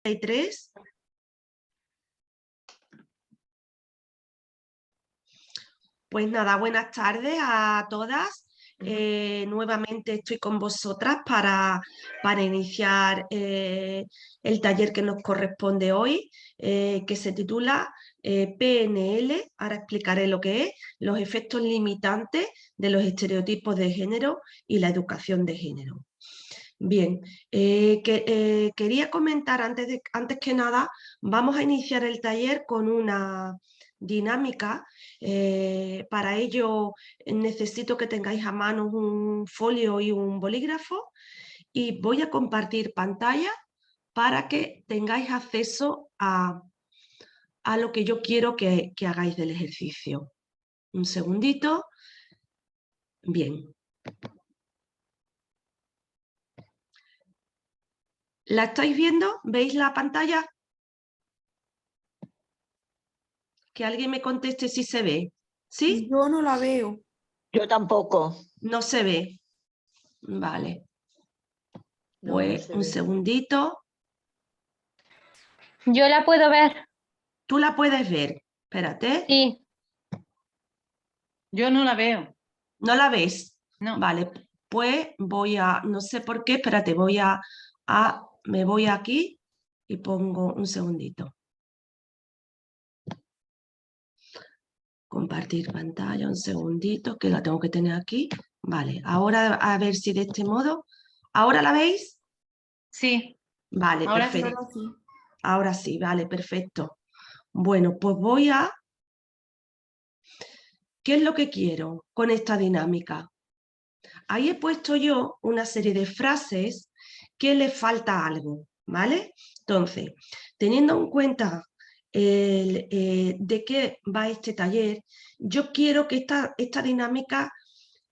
33. Pues nada, buenas tardes a todas. Nuevamente estoy con vosotras para iniciar el taller que nos corresponde hoy, que se titula PNL. Ahora explicaré lo que es, los efectos limitantes de los estereotipos de género y la educación de género. Bien, quería comentar antes que nada, vamos a iniciar el taller con una dinámica. Para ello necesito que tengáis a mano un folio y un bolígrafo y voy a compartir pantalla para que tengáis acceso a lo que yo quiero que hagáis del ejercicio. Un segundito. Bien. ¿La estáis viendo? ¿Veis la pantalla? Que alguien me conteste si se ve. ¿Sí? Yo no la veo. Yo tampoco. No se ve. Vale. No, Pues no un se ve. segundito. Yo la puedo ver. Tú la puedes ver. Espérate. Sí. Yo no la veo. ¿No la ves? No. Vale. Pues voy a, no sé por qué, espérate, me voy aquí y pongo un segundito. Compartir pantalla, un segundito, que la tengo que tener aquí. Vale, ahora a ver si de este modo. ¿Ahora la veis? Sí. Vale, Ahora perfecto. Ahora sí. Ahora sí, vale, perfecto. Bueno, pues voy a... ¿Qué es lo que quiero con esta dinámica? Ahí he puesto yo una serie de frases que le falta algo, ¿vale? Entonces, teniendo en cuenta de qué va este taller, yo quiero que esta dinámica,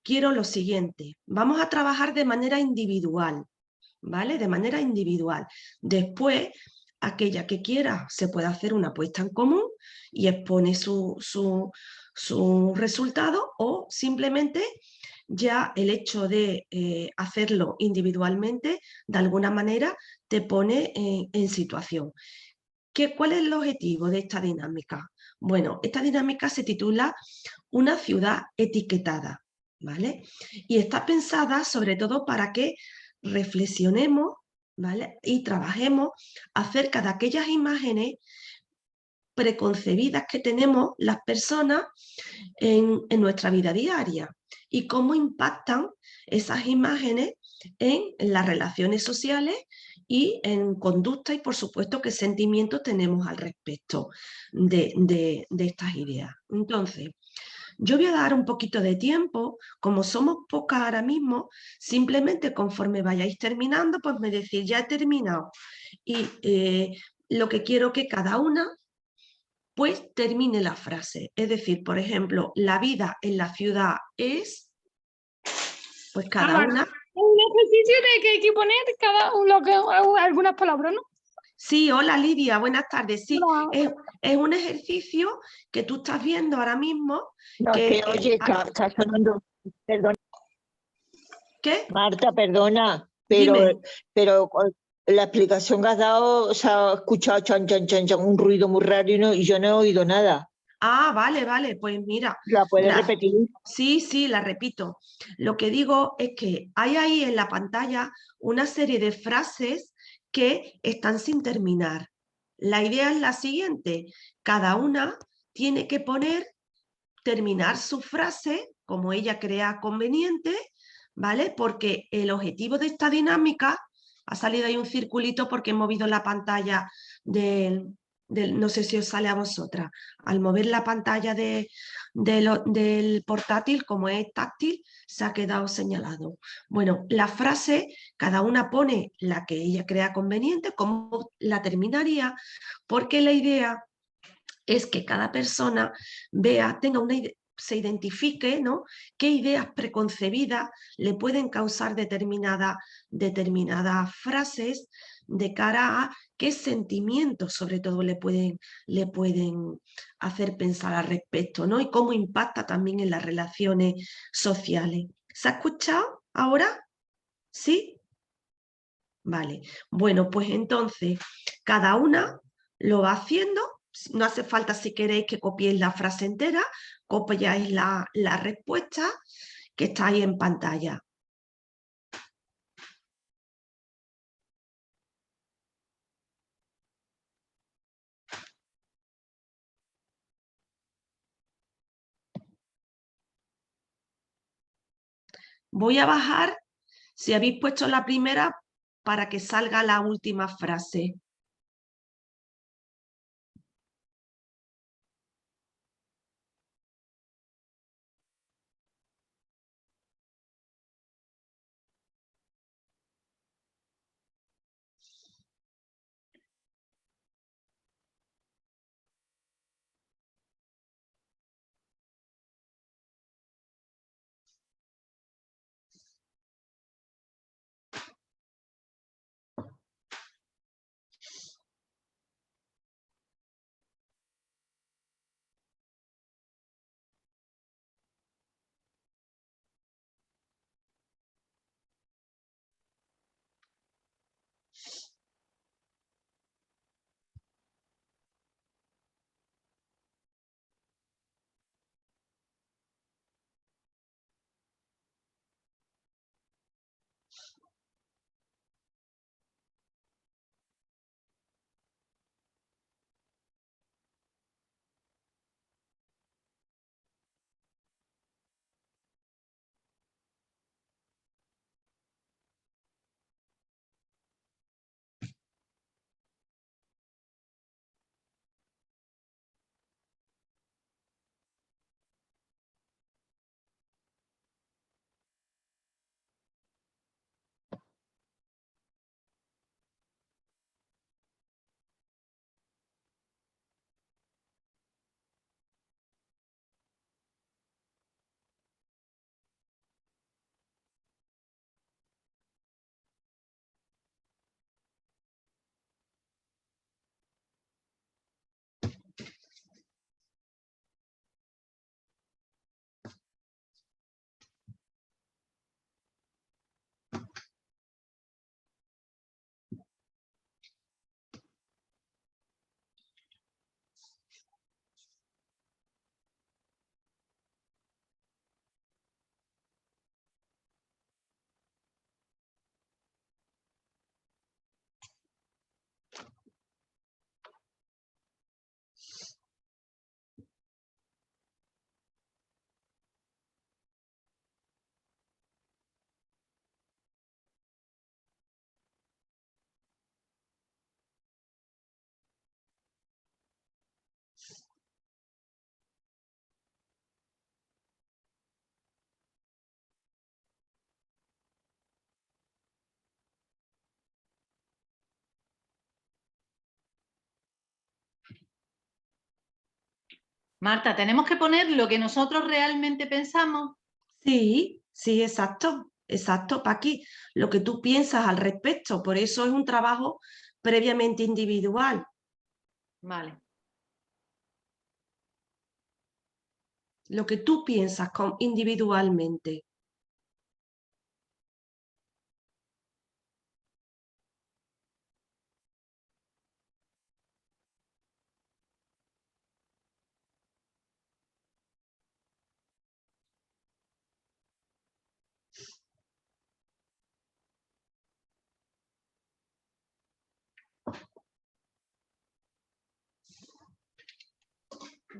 quiero lo siguiente. Vamos a trabajar de manera individual, ¿vale? De manera individual. Después, aquella que quiera se puede hacer una puesta en común y expone su resultado, o simplemente ya el hecho de hacerlo individualmente de alguna manera te pone en situación. ¿Cuál es el objetivo de esta dinámica? Bueno, esta dinámica se titula Una ciudad etiquetada, ¿vale? Y está pensada sobre todo para que reflexionemos, ¿vale? Y trabajemos acerca de aquellas imágenes preconcebidas que tenemos las personas en nuestra vida diaria y cómo impactan esas imágenes en las relaciones sociales y en conducta, y por supuesto qué sentimientos tenemos al respecto de estas ideas. Entonces, yo voy a dar un poquito de tiempo, como somos pocas ahora mismo, simplemente conforme vayáis terminando, pues me decís, ya he terminado. Y lo que quiero que cada una pues termine la frase. Es decir, por ejemplo, la vida en la ciudad es, pues cada una... Un ejercicio de que hay que poner algunas palabras, ¿no? Sí, hola Lidia, buenas tardes. Sí, Hola. es un ejercicio que tú estás viendo ahora mismo. No, que, oye, está sonando. Perdona, ¿Qué? Marta, perdona, Dime. pero la explicación que has dado, se ha escuchado chan, chan, chan, chan, un ruido muy raro y yo no he oído nada. Ah, vale, pues mira. ¿La puedes repetir? Sí, la repito. Lo que digo es que hay ahí en la pantalla una serie de frases que están sin terminar. La idea es la siguiente: cada una tiene que terminar su frase como ella crea conveniente, ¿vale? Porque el objetivo de esta dinámica, ha salido ahí un circulito porque he movido la pantalla no sé si os sale a vosotras, al mover la pantalla del portátil, como es táctil, se ha quedado señalado. Bueno, la frase, cada una pone la que ella crea conveniente, cómo la terminaría, porque la idea es que cada persona tenga se identifique, ¿no? Qué ideas preconcebidas le pueden causar determinadas frases, de cara a qué sentimientos sobre todo le pueden hacer pensar al respecto, ¿no? Y cómo impacta también en las relaciones sociales. ¿Se ha escuchado ahora? ¿Sí? Vale, bueno, pues entonces cada una lo va haciendo. No hace falta, si queréis, que copiéis la frase entera, copiáis la respuesta que está ahí en pantalla. Voy a bajar, si habéis puesto la primera, para que salga la última frase. Marta, tenemos que poner lo que nosotros realmente pensamos. Sí, sí, exacto, exacto, Paqui, lo que tú piensas al respecto, por eso es un trabajo previamente individual. Vale. Lo que tú piensas individualmente.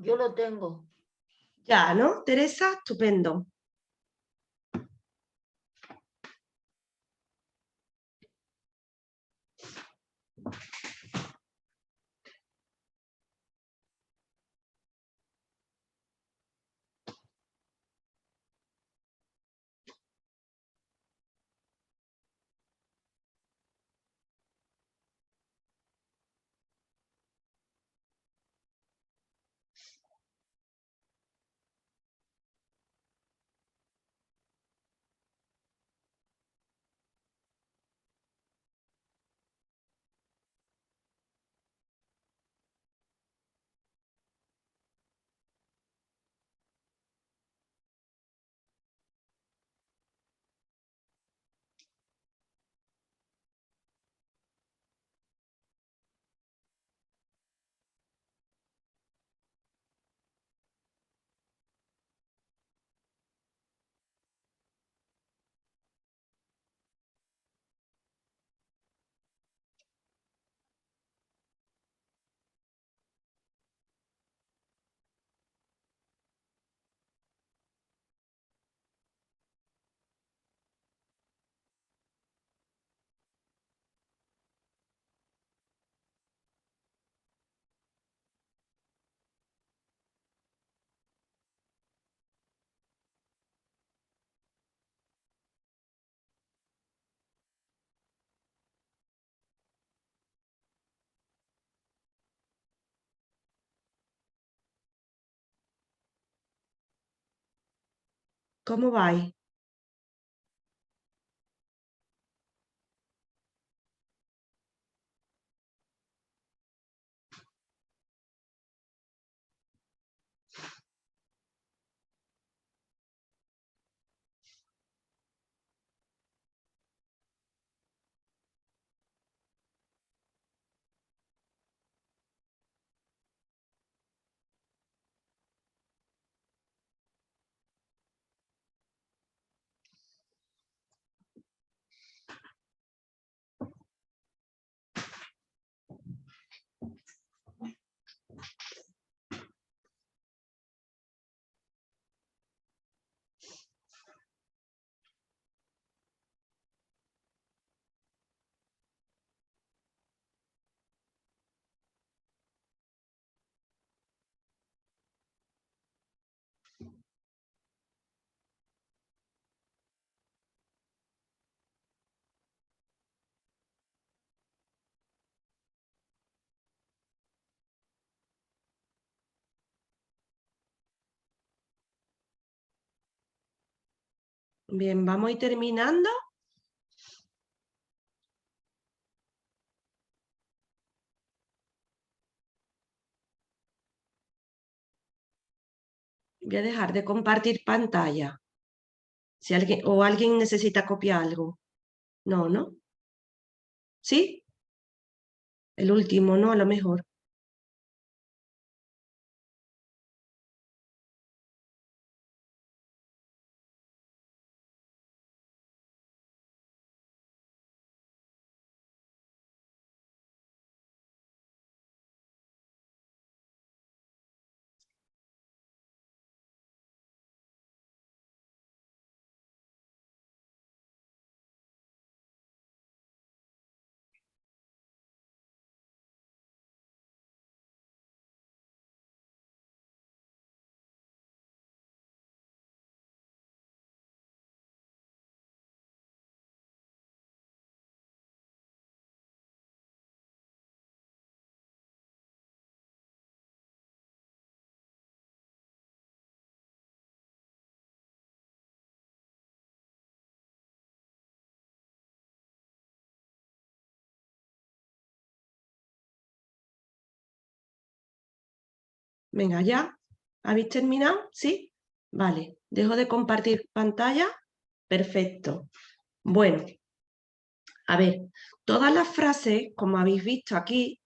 Yo lo tengo. Ya, ¿no, Teresa? Estupendo. ¿Cómo vais? Bien, vamos a ir terminando. Voy a dejar de compartir pantalla. Si alguien necesita copiar algo. No, ¿no? ¿Sí? El último, ¿no? A lo mejor. Venga, ¿ya? ¿Habéis terminado? ¿Sí? Vale. Dejo de compartir pantalla. Perfecto. Bueno, a ver, todas las frases, como habéis visto aquí,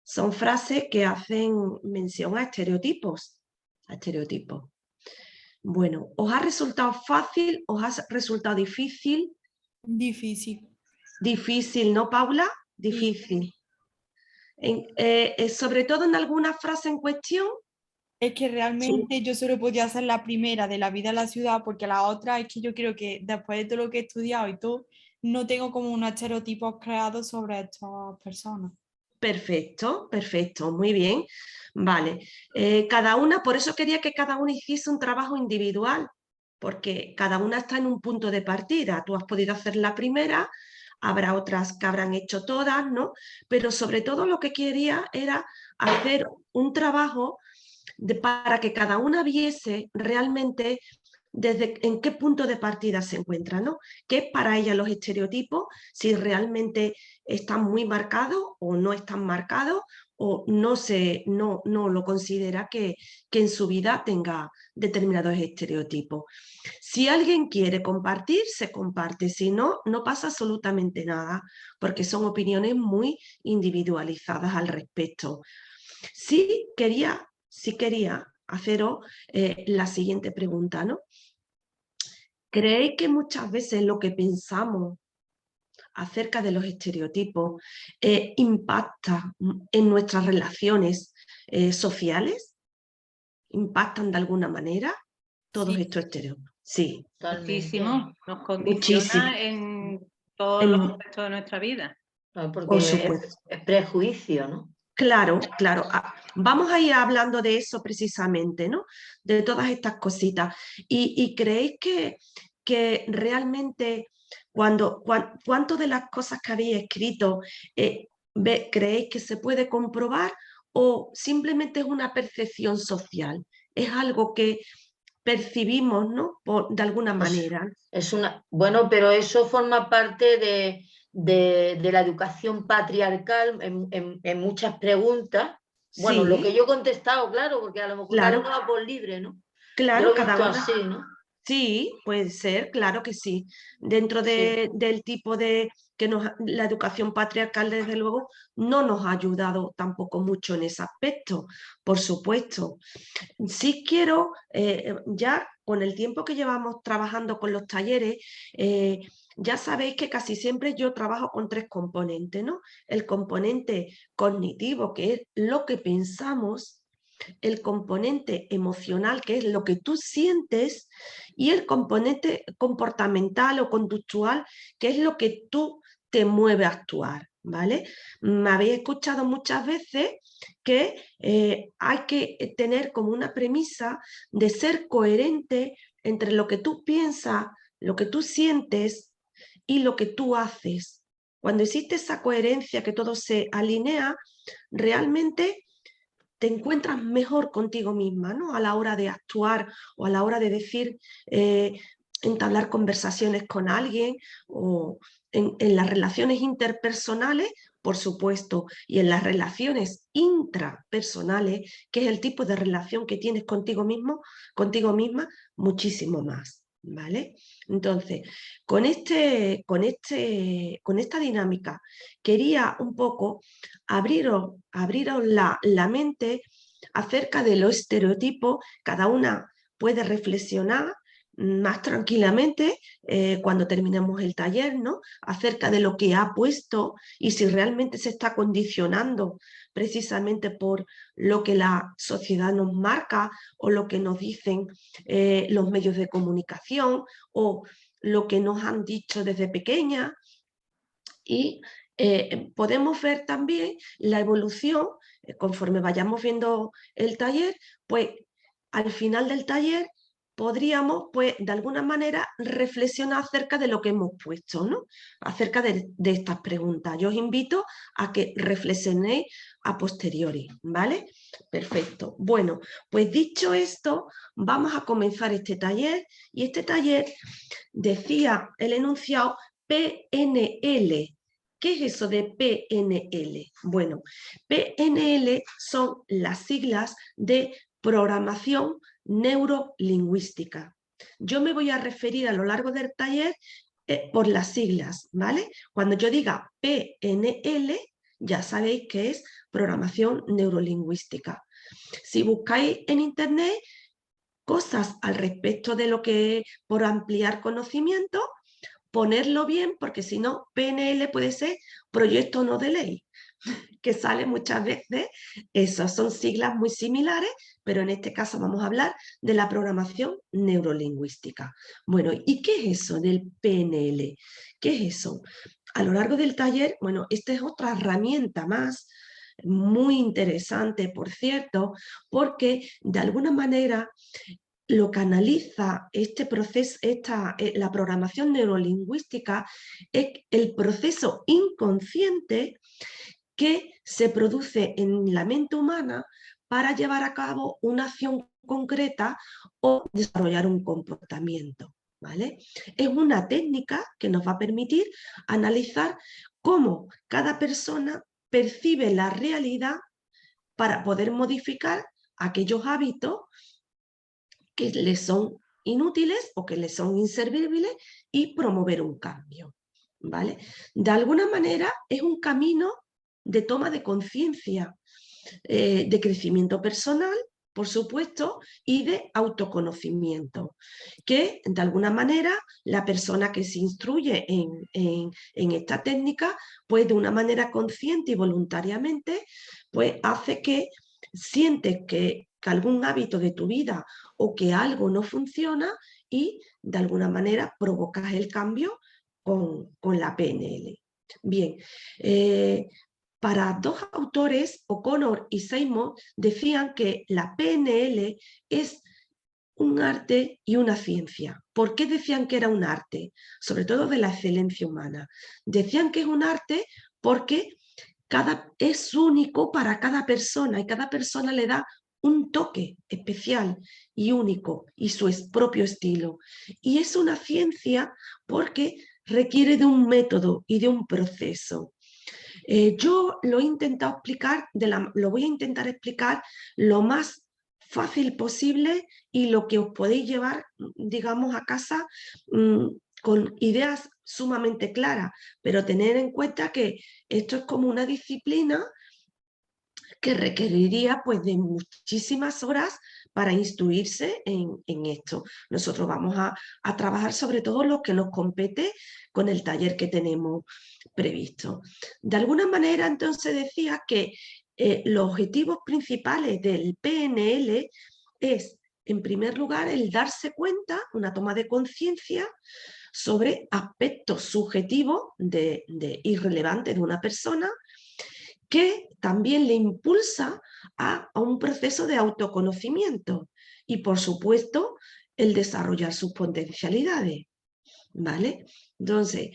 son frases que hacen mención a estereotipos. A estereotipos. Bueno, ¿os ha resultado fácil? ¿Os ha resultado difícil? Difícil. Difícil, ¿no, Paula? Difícil. Sobre todo en alguna frase en cuestión. Es que realmente yo solo podía hacer la primera de la vida en la ciudad porque la otra es que yo creo que después de todo lo que he estudiado y todo, no tengo como unos estereotipos creados sobre estas personas. Perfecto, perfecto, muy bien. Vale, cada una, por eso quería que cada una hiciese un trabajo individual, porque cada una está en un punto de partida. Tú has podido hacer la primera, habrá otras que habrán hecho todas, ¿no? Pero sobre todo lo que quería era hacer un trabajo para que cada una viese realmente desde en qué punto de partida se encuentra, ¿no? ¿Qué es para ella los estereotipos? Si realmente están muy marcados o no están marcados o no lo considera que en su vida tenga determinados estereotipos. Si alguien quiere compartir, se comparte. Si no, no pasa absolutamente nada, porque son opiniones muy individualizadas al respecto. Sí quería haceros la siguiente pregunta, ¿no? ¿Creéis que muchas veces lo que pensamos acerca de los estereotipos impacta en nuestras relaciones sociales? ¿Impactan de alguna manera todos Sí. estos estereotipos? Sí, Muchísimo. Nos muchísimo. condiciona en todos los aspectos de nuestra vida. Claro, Por porque supuesto. es prejuicio, ¿no? Claro, claro. Vamos a ir hablando de eso precisamente, ¿no? De todas estas cositas. ¿Y creéis que realmente cuánto de las cosas que habéis escrito creéis que se puede comprobar o simplemente es una percepción social? Es algo que percibimos, ¿no? De alguna manera. Bueno, pero eso forma parte de la educación patriarcal en muchas preguntas. Bueno, lo Sí, que yo he contestado, claro, porque a lo mejor cada claro, uno va por libre, ¿no? Yo claro, lo he cada visto una. así, ¿no? Sí, puede ser, claro que sí. Dentro Sí. del tipo de que la educación patriarcal, desde luego, no nos ha ayudado tampoco mucho en ese aspecto, por supuesto. Sí quiero, ya con el tiempo que llevamos trabajando con los talleres, ya sabéis que casi siempre yo trabajo con 3 componentes, ¿no? El componente cognitivo, que es lo que pensamos, el componente emocional, que es lo que tú sientes, y el componente comportamental o conductual, que es lo que tú te mueve a actuar, ¿vale? Me habéis escuchado muchas veces que hay que tener como una premisa de ser coherente entre lo que tú piensas, lo que tú sientes y lo que tú haces. Cuando existe esa coherencia, que todo se alinea, realmente te encuentras mejor contigo misma, ¿no? A la hora de actuar o a la hora de decir, entablar conversaciones con alguien o en las relaciones interpersonales, por supuesto, y en las relaciones intrapersonales, que es el tipo de relación que tienes contigo mismo, contigo misma, muchísimo más. ¿Vale? Entonces, con esta dinámica quería un poco abriros la mente acerca de los estereotipos. Cada una puede reflexionar más tranquilamente cuando terminemos el taller, ¿no? Acerca de lo que ha puesto y si realmente se está condicionando precisamente por lo que la sociedad nos marca o lo que nos dicen los medios de comunicación o lo que nos han dicho desde pequeña. Y podemos ver también la evolución, conforme vayamos viendo el taller, pues al final del taller podríamos, pues de alguna manera, reflexionar acerca de lo que hemos puesto, ¿no? Acerca de estas preguntas. Yo os invito a que reflexionéis a posteriori, ¿vale? Perfecto. Bueno, pues dicho esto, vamos a comenzar este taller, y este taller decía el enunciado PNL. ¿Qué es eso de PNL? Bueno, PNL son las siglas de programación neurolingüística. Yo me voy a referir a lo largo del taller por las siglas, ¿vale? Cuando yo diga PNL, ya sabéis que es programación neurolingüística. Si buscáis en internet cosas al respecto de lo que, por ampliar conocimiento, ponerlo bien, porque si no, PNL puede ser proyecto no de ley, que sale muchas veces. Esas son siglas muy similares, pero en este caso vamos a hablar de la programación neurolingüística. Bueno, ¿y qué es eso del PNL? ¿Qué es eso? A lo largo del taller, bueno, esta es otra herramienta más, muy interesante, por cierto, porque de alguna manera lo que analiza este proceso, la programación neurolingüística, es el proceso inconsciente que se produce en la mente humana para llevar a cabo una acción concreta o desarrollar un comportamiento, ¿vale? Es una técnica que nos va a permitir analizar cómo cada persona percibe la realidad para poder modificar aquellos hábitos que les son inútiles o que les son inservibles y promover un cambio, ¿vale? De alguna manera es un camino de toma de conciencia, de crecimiento personal, por supuesto, y de autoconocimiento, que de alguna manera la persona que se instruye en esta técnica, pues de una manera consciente y voluntariamente, pues hace que sientes que algún hábito de tu vida o que algo no funciona y de alguna manera provocas el cambio con la PNL. Bien, para dos autores, O'Connor y Seymour, decían que la PNL es un arte y una ciencia. ¿Por qué decían que era un arte? Sobre todo de la excelencia humana. Decían que es un arte porque es único para cada persona y cada persona le da un toque especial y único y su propio estilo. Y es una ciencia porque requiere de un método y de un proceso. Yo lo he intentado explicar, lo voy a intentar explicar lo más fácil posible y lo que os podéis llevar, digamos, a casa con ideas sumamente claras, pero tener en cuenta que esto es como una disciplina que requeriría pues de muchísimas horas para instruirse en esto. Nosotros vamos a trabajar sobre todo lo que nos compete con el taller que tenemos previsto. De alguna manera entonces decía que los objetivos principales del PNL es, en primer lugar, el darse cuenta, una toma de conciencia sobre aspectos subjetivos irrelevantes de una persona, que también le impulsa a un proceso de autoconocimiento y, por supuesto, el desarrollar sus potencialidades, ¿vale? Entonces,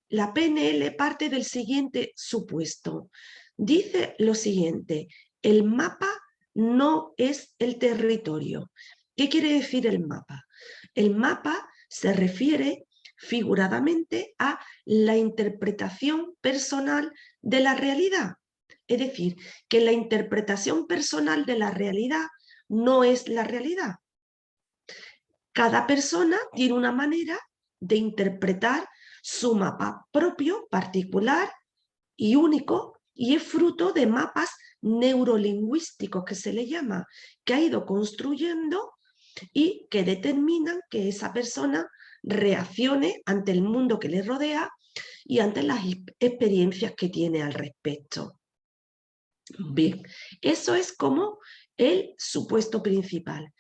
la PNL parte del siguiente supuesto. Dice lo siguiente: el mapa no es el territorio. ¿Qué quiere decir el mapa? El mapa se refiere figuradamente a la interpretación personal de la realidad. Es decir, que la interpretación personal de la realidad no es la realidad. Cada persona tiene una manera de interpretar su mapa propio, particular y único, y es fruto de mapas neurolingüísticos, que se le llama, que ha ido construyendo y que determinan que esa persona reaccione ante el mundo que le rodea y ante las experiencias que tiene al respecto. Bien, eso es como el supuesto principal.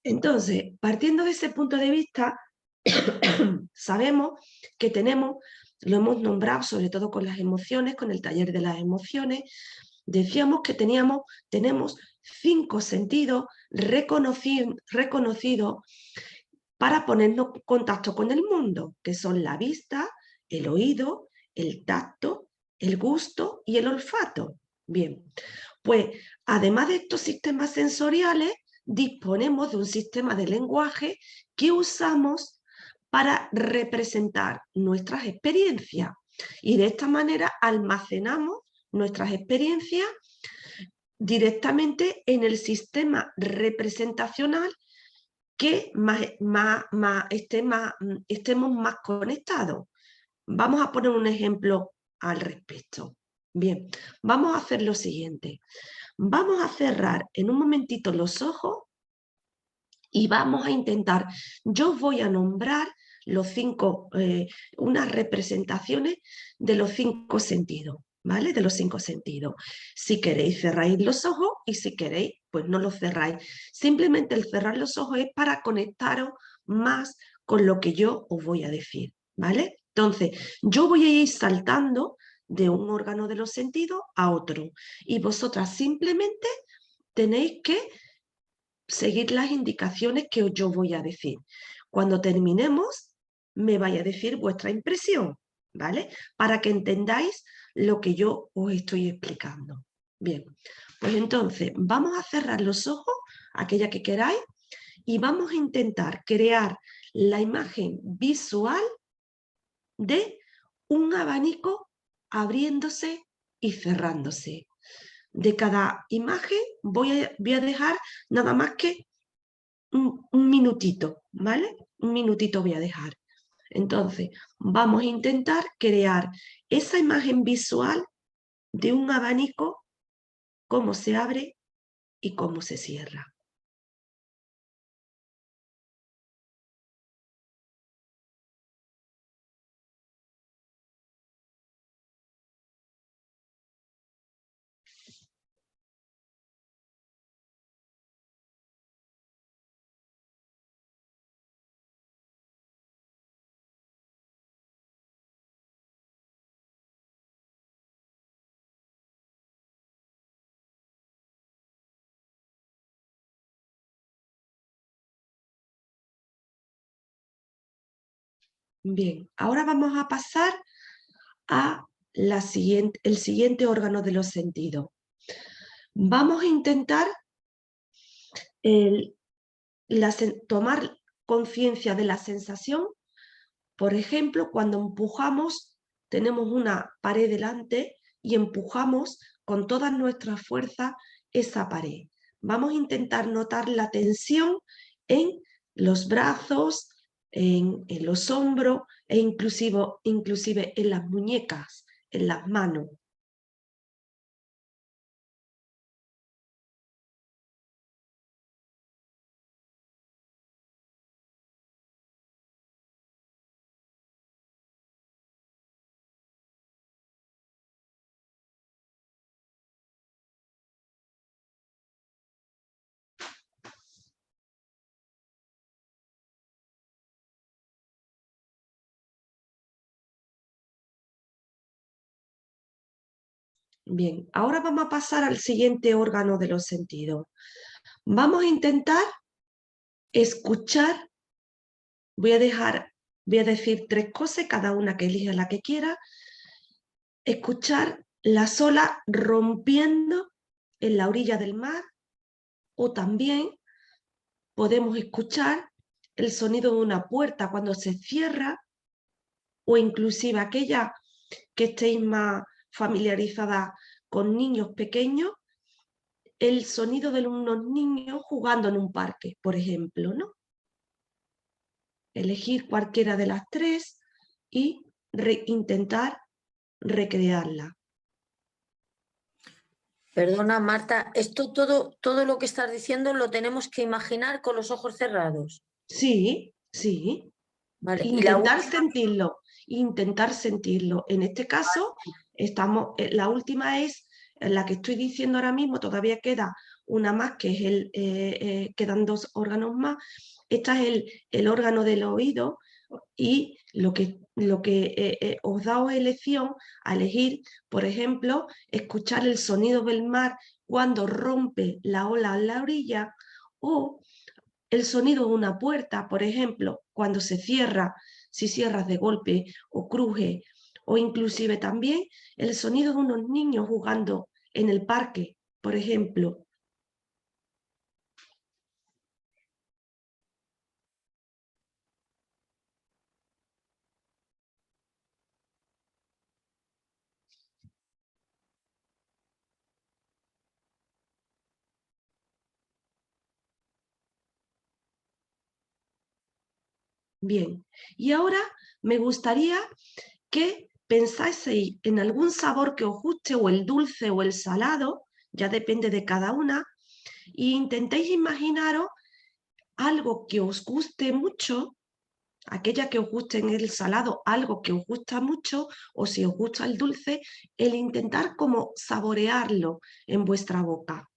Entonces, partiendo de ese punto de vista, sabemos que tenemos, lo hemos nombrado sobre todo con las emociones, con el taller de las emociones, decíamos que tenemos 5 sentidos reconocidos para ponernos en contacto con el mundo, que son la vista, el oído, el tacto, el gusto y el olfato. Bien, pues además de estos sistemas sensoriales, disponemos de un sistema de lenguaje que usamos para representar nuestras experiencias, y de esta manera almacenamos nuestras experiencias directamente en el sistema representacional que estemos más conectados. Vamos a poner un ejemplo al respecto. Bien, vamos a hacer lo siguiente. Vamos a cerrar en un momentito los ojos y vamos a intentar, yo voy a nombrar unas representaciones de los 5 sentidos, ¿vale? De los 5 sentidos. Si queréis, cerráis los ojos, y si queréis, pues no los cerráis. Simplemente el cerrar los ojos es para conectaros más con lo que yo os voy a decir, ¿vale? Entonces, yo voy a ir saltando de un órgano de los sentidos a otro, y vosotras simplemente tenéis que seguir las indicaciones que yo voy a decir. Cuando terminemos, me vais a decir vuestra impresión, ¿vale? Para que entendáis lo que yo os estoy explicando. Bien, pues entonces vamos a cerrar los ojos, aquella que queráis, y vamos a intentar crear la imagen visual de un abanico abriéndose y cerrándose. De cada imagen voy a dejar nada más que un minutito, ¿vale? Un minutito voy a dejar. Entonces, vamos a intentar crear esa imagen visual de un abanico, cómo se abre y cómo se cierra. Bien, ahora vamos a pasar a el siguiente órgano de los sentidos. Vamos a intentar tomar conciencia de la sensación. Por ejemplo, cuando empujamos, tenemos una pared delante y empujamos con todas nuestras fuerzas esa pared. Vamos a intentar notar la tensión en los brazos, en los hombros e inclusive en las muñecas, en las manos. Bien, ahora vamos a pasar al siguiente órgano de los sentidos. Vamos a intentar escuchar. Voy a decir 3 cosas, cada una que elija la que quiera. Escuchar las olas rompiendo en la orilla del mar, o también podemos escuchar el sonido de una puerta cuando se cierra, o inclusive aquella que estéis más familiarizada con niños pequeños, el sonido de unos niños jugando en un parque, por ejemplo, ¿no? Elegir cualquiera de las 3 y intentar recrearla. Perdona, Marta, esto todo lo que estás diciendo lo tenemos que imaginar con los ojos cerrados. Sí, sí. Vale. Intentar sentirlo. En este caso, la última es la que estoy diciendo ahora mismo, todavía queda una más, que es quedan 2 órganos más. Esta es el órgano del oído, y lo que os da elección a elegir, por ejemplo, escuchar el sonido del mar cuando rompe la ola en la orilla, o el sonido de una puerta, por ejemplo, cuando se cierra, si cierras de golpe o cruje, o inclusive también el sonido de unos niños jugando en el parque, por ejemplo. Bien, y ahora me gustaría que pensaseis en algún sabor que os guste, o el dulce o el salado, ya depende de cada una, e intentéis imaginaros algo que os guste mucho, aquella que os guste en el salado, algo que os gusta mucho, o si os gusta el dulce, el intentar como saborearlo en vuestra boca.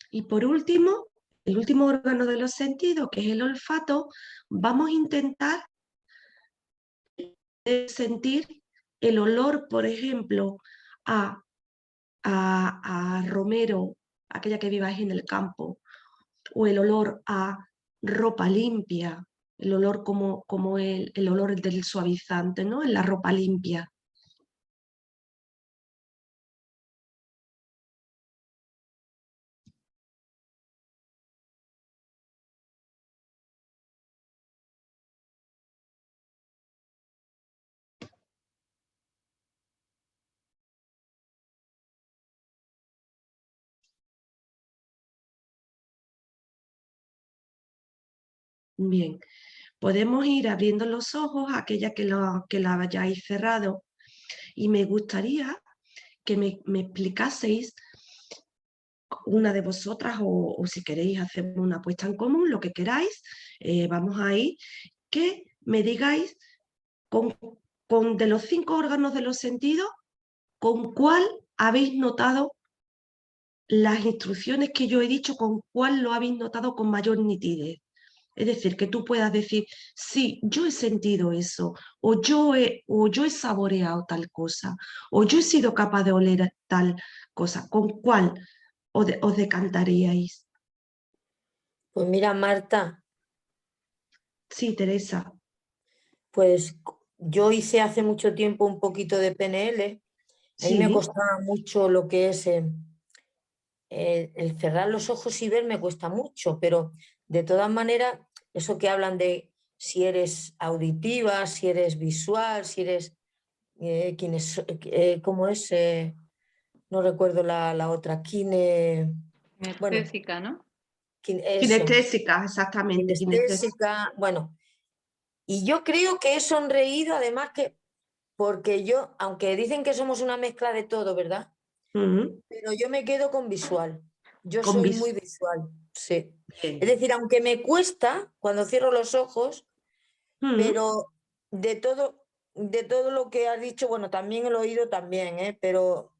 Y por último, el último órgano de los sentidos, que es el olfato, vamos a intentar sentir el olor, por ejemplo, a romero, aquella que viváis en el campo, o el olor a ropa limpia, el olor como el olor del suavizante, ¿no? En la ropa limpia. Bien, podemos ir abriendo los ojos, aquella que la hayáis cerrado, y me gustaría que me explicaseis, una de vosotras, o si queréis hacer una apuesta en común, lo que queráis, vamos a ir, que me digáis de los 5 órganos de los sentidos, ¿con cuál habéis notado las instrucciones que yo he dicho, con cuál lo habéis notado con mayor nitidez? Es decir, que tú puedas decir, sí, yo he sentido eso, o yo he saboreado tal cosa, o yo he sido capaz de oler tal cosa. ¿Con cuál os decantaríais? Pues mira, Marta, Sí, Teresa. pues yo hice hace mucho tiempo un poquito de PNL. A mí me Sí. costaba mucho lo que es el cerrar los ojos y ver, me cuesta mucho, pero de todas maneras, eso que hablan de si eres auditiva, si eres visual, si eres, ¿cómo es? No recuerdo la otra, bueno, Kinestésica, ¿no? eso, Kinestésica, exactamente. kinestésica, bueno, y yo creo que he sonreído, además que, porque yo, aunque dicen que somos una mezcla de todo, ¿verdad? Ujú. Pero yo me quedo con visual. Yo Con soy muy visual, sí. Bien. Es decir, aunque me cuesta cuando cierro los ojos, Ujú. pero de todo lo que has dicho, bueno, también el oído también, ¿eh? Pero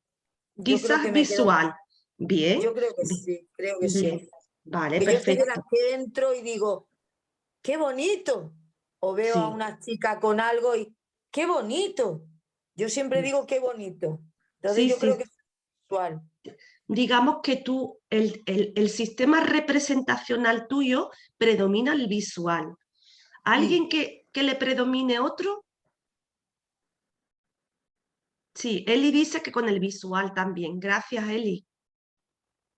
yo creo Quizás que me quedo, visual. Bien. yo creo que Bien. sí, creo que Bien. sí. Vale, Que yo soy de las perfecto. que entro y digo, qué bonito. O veo a Sí. una chica con algo y qué bonito. Yo siempre digo qué bonito. Entonces Sí, yo creo sí. que es visual. Digamos que tú, el sistema representacional tuyo predomina el visual. Sí. ¿Alguien que le predomine otro? Sí, Eli dice que con el visual también. Gracias, Eli.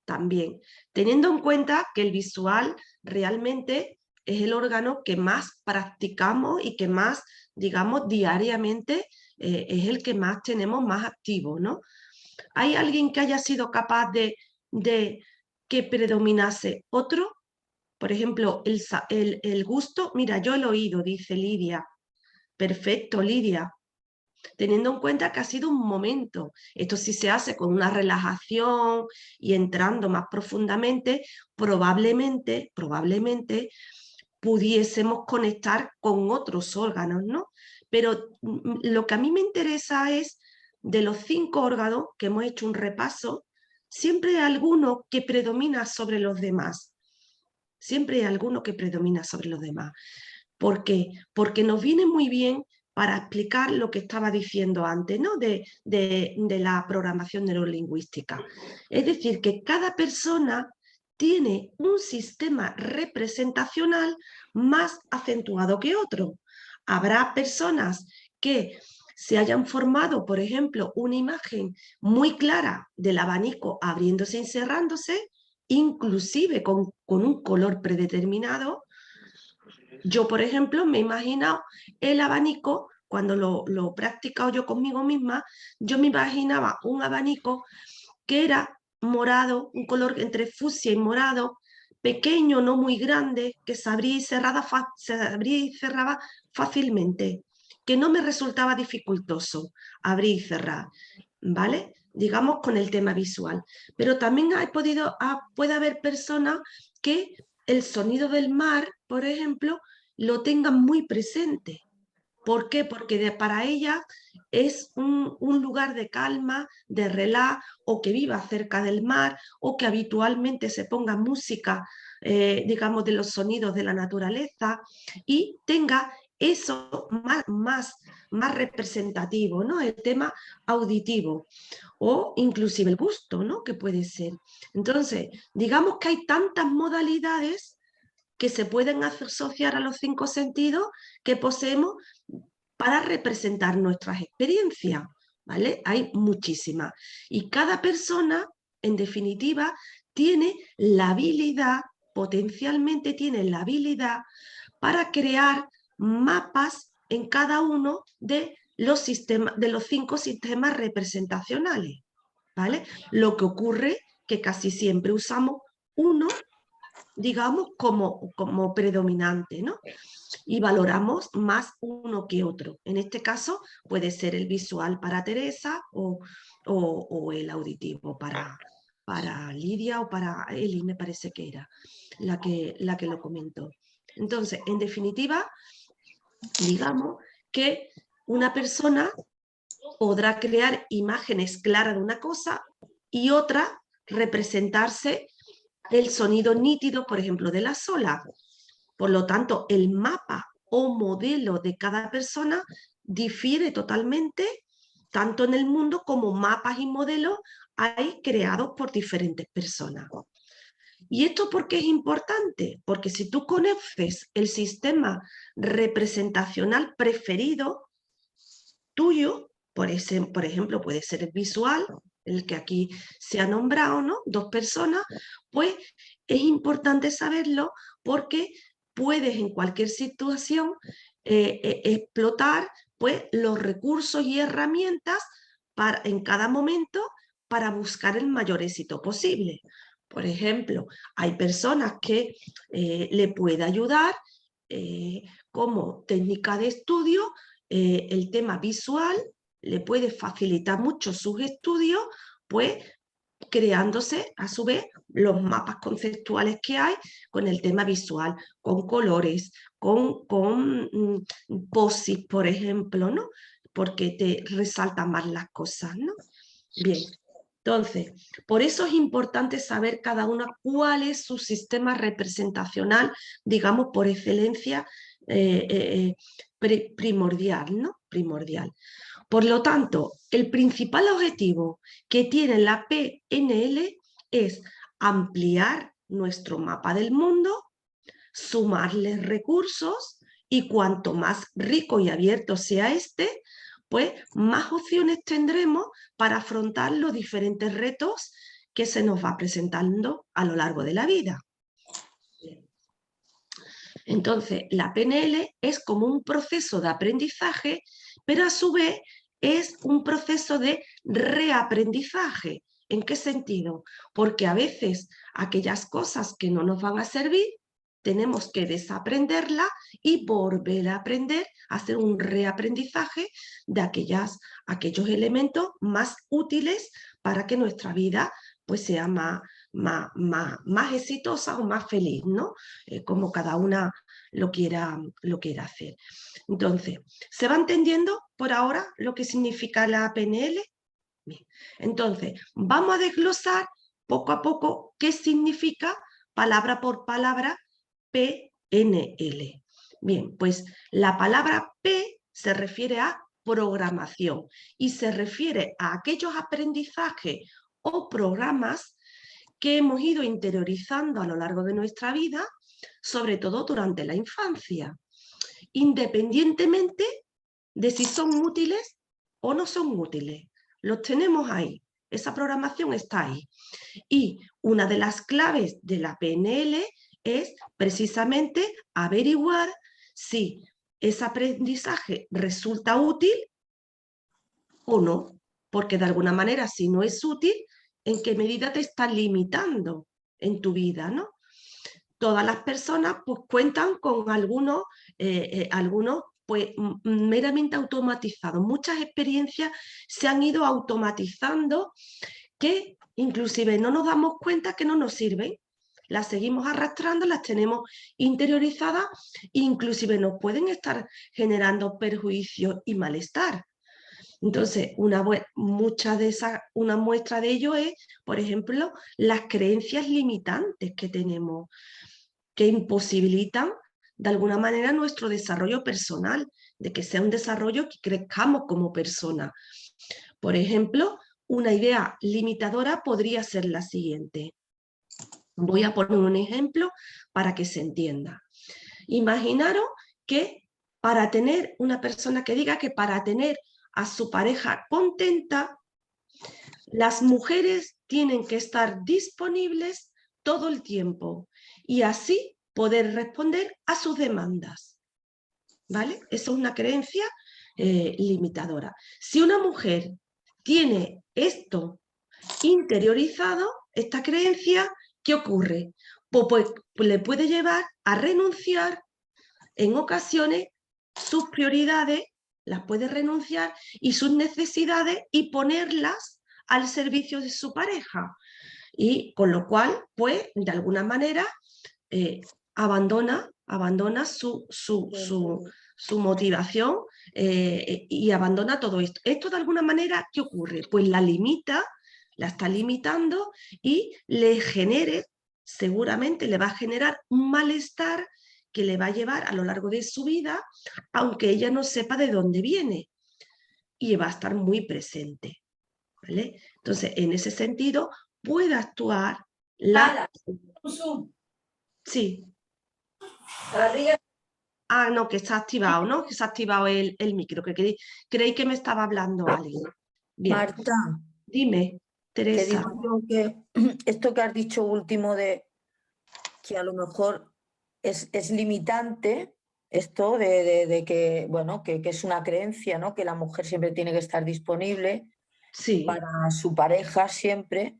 También. Teniendo en cuenta que el visual realmente es el órgano que más practicamos y que más, digamos, diariamente es el que más tenemos más activo, ¿no? ¿Hay alguien que haya sido capaz de que predominase otro? Por ejemplo, el gusto. Mira, yo el oído, dice Lidia. Perfecto, Lidia. Teniendo en cuenta que ha sido un momento. Esto sí se hace con una relajación y entrando más profundamente, probablemente pudiésemos conectar con otros órganos, ¿no? Pero lo que a mí me interesa es, de los 5 órganos que hemos hecho un repaso, siempre hay alguno que predomina sobre los demás. Siempre hay alguno que predomina sobre los demás. ¿Por qué? Porque nos viene muy bien para explicar lo que estaba diciendo antes, ¿no? De la programación neurolingüística. Es decir, que cada persona tiene un sistema representacional más acentuado que otro. Habrá personas que se hayan formado, por ejemplo, una imagen muy clara del abanico abriéndose y cerrándose, inclusive con un color predeterminado. Yo, por ejemplo, me he imaginado el abanico, cuando lo he practicado yo conmigo misma, yo me imaginaba un abanico que era morado, un color entre fucsia y morado, pequeño, no muy grande, que se abría y cerraba fácilmente, que no me resultaba dificultoso abrir y cerrar, ¿vale? Digamos con el tema visual. Pero también puede haber personas que el sonido del mar, por ejemplo, lo tengan muy presente. ¿Por qué? Porque para ella es un lugar de calma, de relax, o que viva cerca del mar, o que habitualmente se ponga música, digamos, de los sonidos de la naturaleza, y tenga eso más representativo, ¿no? El tema auditivo, o inclusive el gusto, ¿no? Que puede ser. Entonces, digamos que hay tantas modalidades que se pueden asociar a los 5 sentidos que poseemos para representar nuestras experiencias, ¿vale? Hay muchísimas. Y cada persona, en definitiva, tiene la habilidad, potencialmente tiene la habilidad para crear mapas en cada uno de los 5 sistemas representacionales, ¿vale? Lo que ocurre que casi siempre usamos uno, digamos, como predominante, ¿no? Y valoramos más uno que otro. En este caso puede ser el visual para Teresa o el auditivo para Lidia o para Eli, me parece que era la que lo comentó. Entonces, en definitiva, digamos que una persona podrá crear imágenes claras de una cosa y otra representarse el sonido nítido, por ejemplo, de las olas. Por lo tanto, el mapa o modelo de cada persona difiere totalmente, tanto en el mundo como mapas y modelos hay creados por diferentes personas. ¿Y esto por qué es importante? Porque si tú conoces el sistema representacional preferido tuyo, por ejemplo, puede ser el visual, el que aquí se ha nombrado, ¿no? 2 personas, pues es importante saberlo porque puedes en cualquier situación explotar pues, los recursos y herramientas en cada momento para buscar el mayor éxito posible. Por ejemplo, hay personas que le puede ayudar como técnica de estudio el tema visual, le puede facilitar mucho sus estudios, pues creándose a su vez los mapas conceptuales que hay con el tema visual, con colores, con posis, por ejemplo, ¿no? Porque te resaltan más las cosas, ¿no? Bien, entonces, por eso es importante saber cada una cuál es su sistema representacional, digamos, por excelencia primordial, ¿no? Primordial. Por lo tanto, el principal objetivo que tiene la PNL es ampliar nuestro mapa del mundo, sumarle recursos y cuanto más rico y abierto sea este, pues más opciones tendremos para afrontar los diferentes retos que se nos va presentando a lo largo de la vida. Entonces, la PNL es como un proceso de aprendizaje, pero a su vez es un proceso de reaprendizaje. ¿En qué sentido? Porque a veces aquellas cosas que no nos van a servir, tenemos que desaprenderlas y volver a aprender, hacer un reaprendizaje de aquellos elementos más útiles para que nuestra vida pues, sea más exitosa o más feliz, ¿no? Como cada una lo quiera hacer. Entonces, ¿se va entendiendo por ahora lo que significa la PNL? Bien. Entonces, vamos a desglosar poco a poco qué significa palabra por palabra PNL. Bien, pues la palabra P se refiere a programación y se refiere a aquellos aprendizajes o programas que hemos ido interiorizando a lo largo de nuestra vida, sobre todo durante la infancia, independientemente de si son útiles o no son útiles. Los tenemos ahí, esa programación está ahí. Y una de las claves de la PNL es precisamente averiguar si ese aprendizaje resulta útil o no, porque de alguna manera si no es útil, ¿en qué medida te está limitando en tu vida, ¿no? Todas las personas pues cuentan con algunos pues meramente automatizados. Muchas experiencias se han ido automatizando que inclusive no nos damos cuenta que no nos sirven. Las seguimos arrastrando, las tenemos interiorizadas e inclusive nos pueden estar generando perjuicio y malestar. Entonces, una muestra de ello es, por ejemplo, las creencias limitantes que tenemos, que imposibilitan de alguna manera nuestro desarrollo personal, de que sea un desarrollo que crezcamos como persona. Por ejemplo, una idea limitadora podría ser la siguiente. Voy a poner un ejemplo para que se entienda. Imaginaros que para tener una persona que diga que para tener a su pareja contenta, las mujeres tienen que estar disponibles todo el tiempo y así poder responder a sus demandas. ¿Vale? Eso es una creencia limitadora. Si una mujer tiene esto interiorizado, esta creencia, ¿qué ocurre? Pues le puede llevar a renunciar en ocasiones sus prioridades, las puede renunciar y sus necesidades y ponerlas al servicio de su pareja. Y con lo cual, pues, de alguna manera, abandona su motivación y abandona todo esto. Esto de alguna manera, ¿qué ocurre? Pues la está limitando y seguramente le va a generar un malestar que le va a llevar a lo largo de su vida, aunque ella no sepa de dónde viene, y va a estar muy presente, ¿vale? Entonces, en ese sentido, puede actuar la... Sí. Ah, no, que está activado, ¿no? Que se ha activado el micro, que creí que me estaba hablando alguien. Bien. Marta, Dime, que Teresa. digo yo que esto que has dicho último de que a lo mejor es limitante, esto de que, bueno, que es una creencia, ¿no? Que la mujer siempre tiene que estar disponible Sí, para su pareja siempre,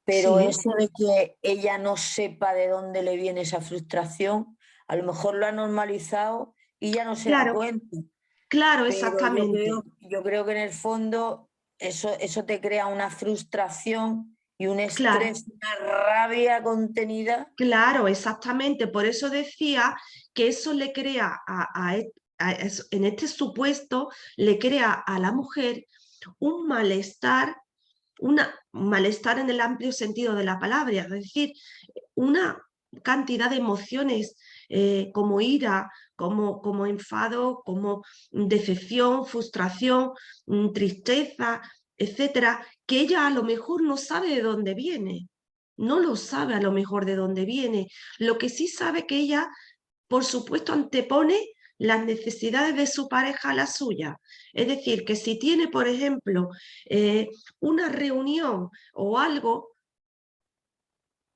pero sí, eso de que ella no sepa de dónde le viene esa frustración, a lo mejor lo ha normalizado y ya no se da claro, cuenta. claro, Pero exactamente. yo creo que en el fondo eso te crea una frustración y un Claro, estrés, una rabia contenida. claro, exactamente. Por eso decía que eso le crea en este supuesto, le crea a la mujer un malestar, un malestar en el amplio sentido de la palabra, es decir, una cantidad de emociones como ira, como enfado, como decepción, frustración, tristeza, etcétera, que ella a lo mejor no sabe de dónde viene. No lo sabe a lo mejor de dónde viene. Lo que sí sabe que ella, por supuesto, antepone las necesidades de su pareja a la suya. Es decir, que si tiene, por ejemplo, una reunión o algo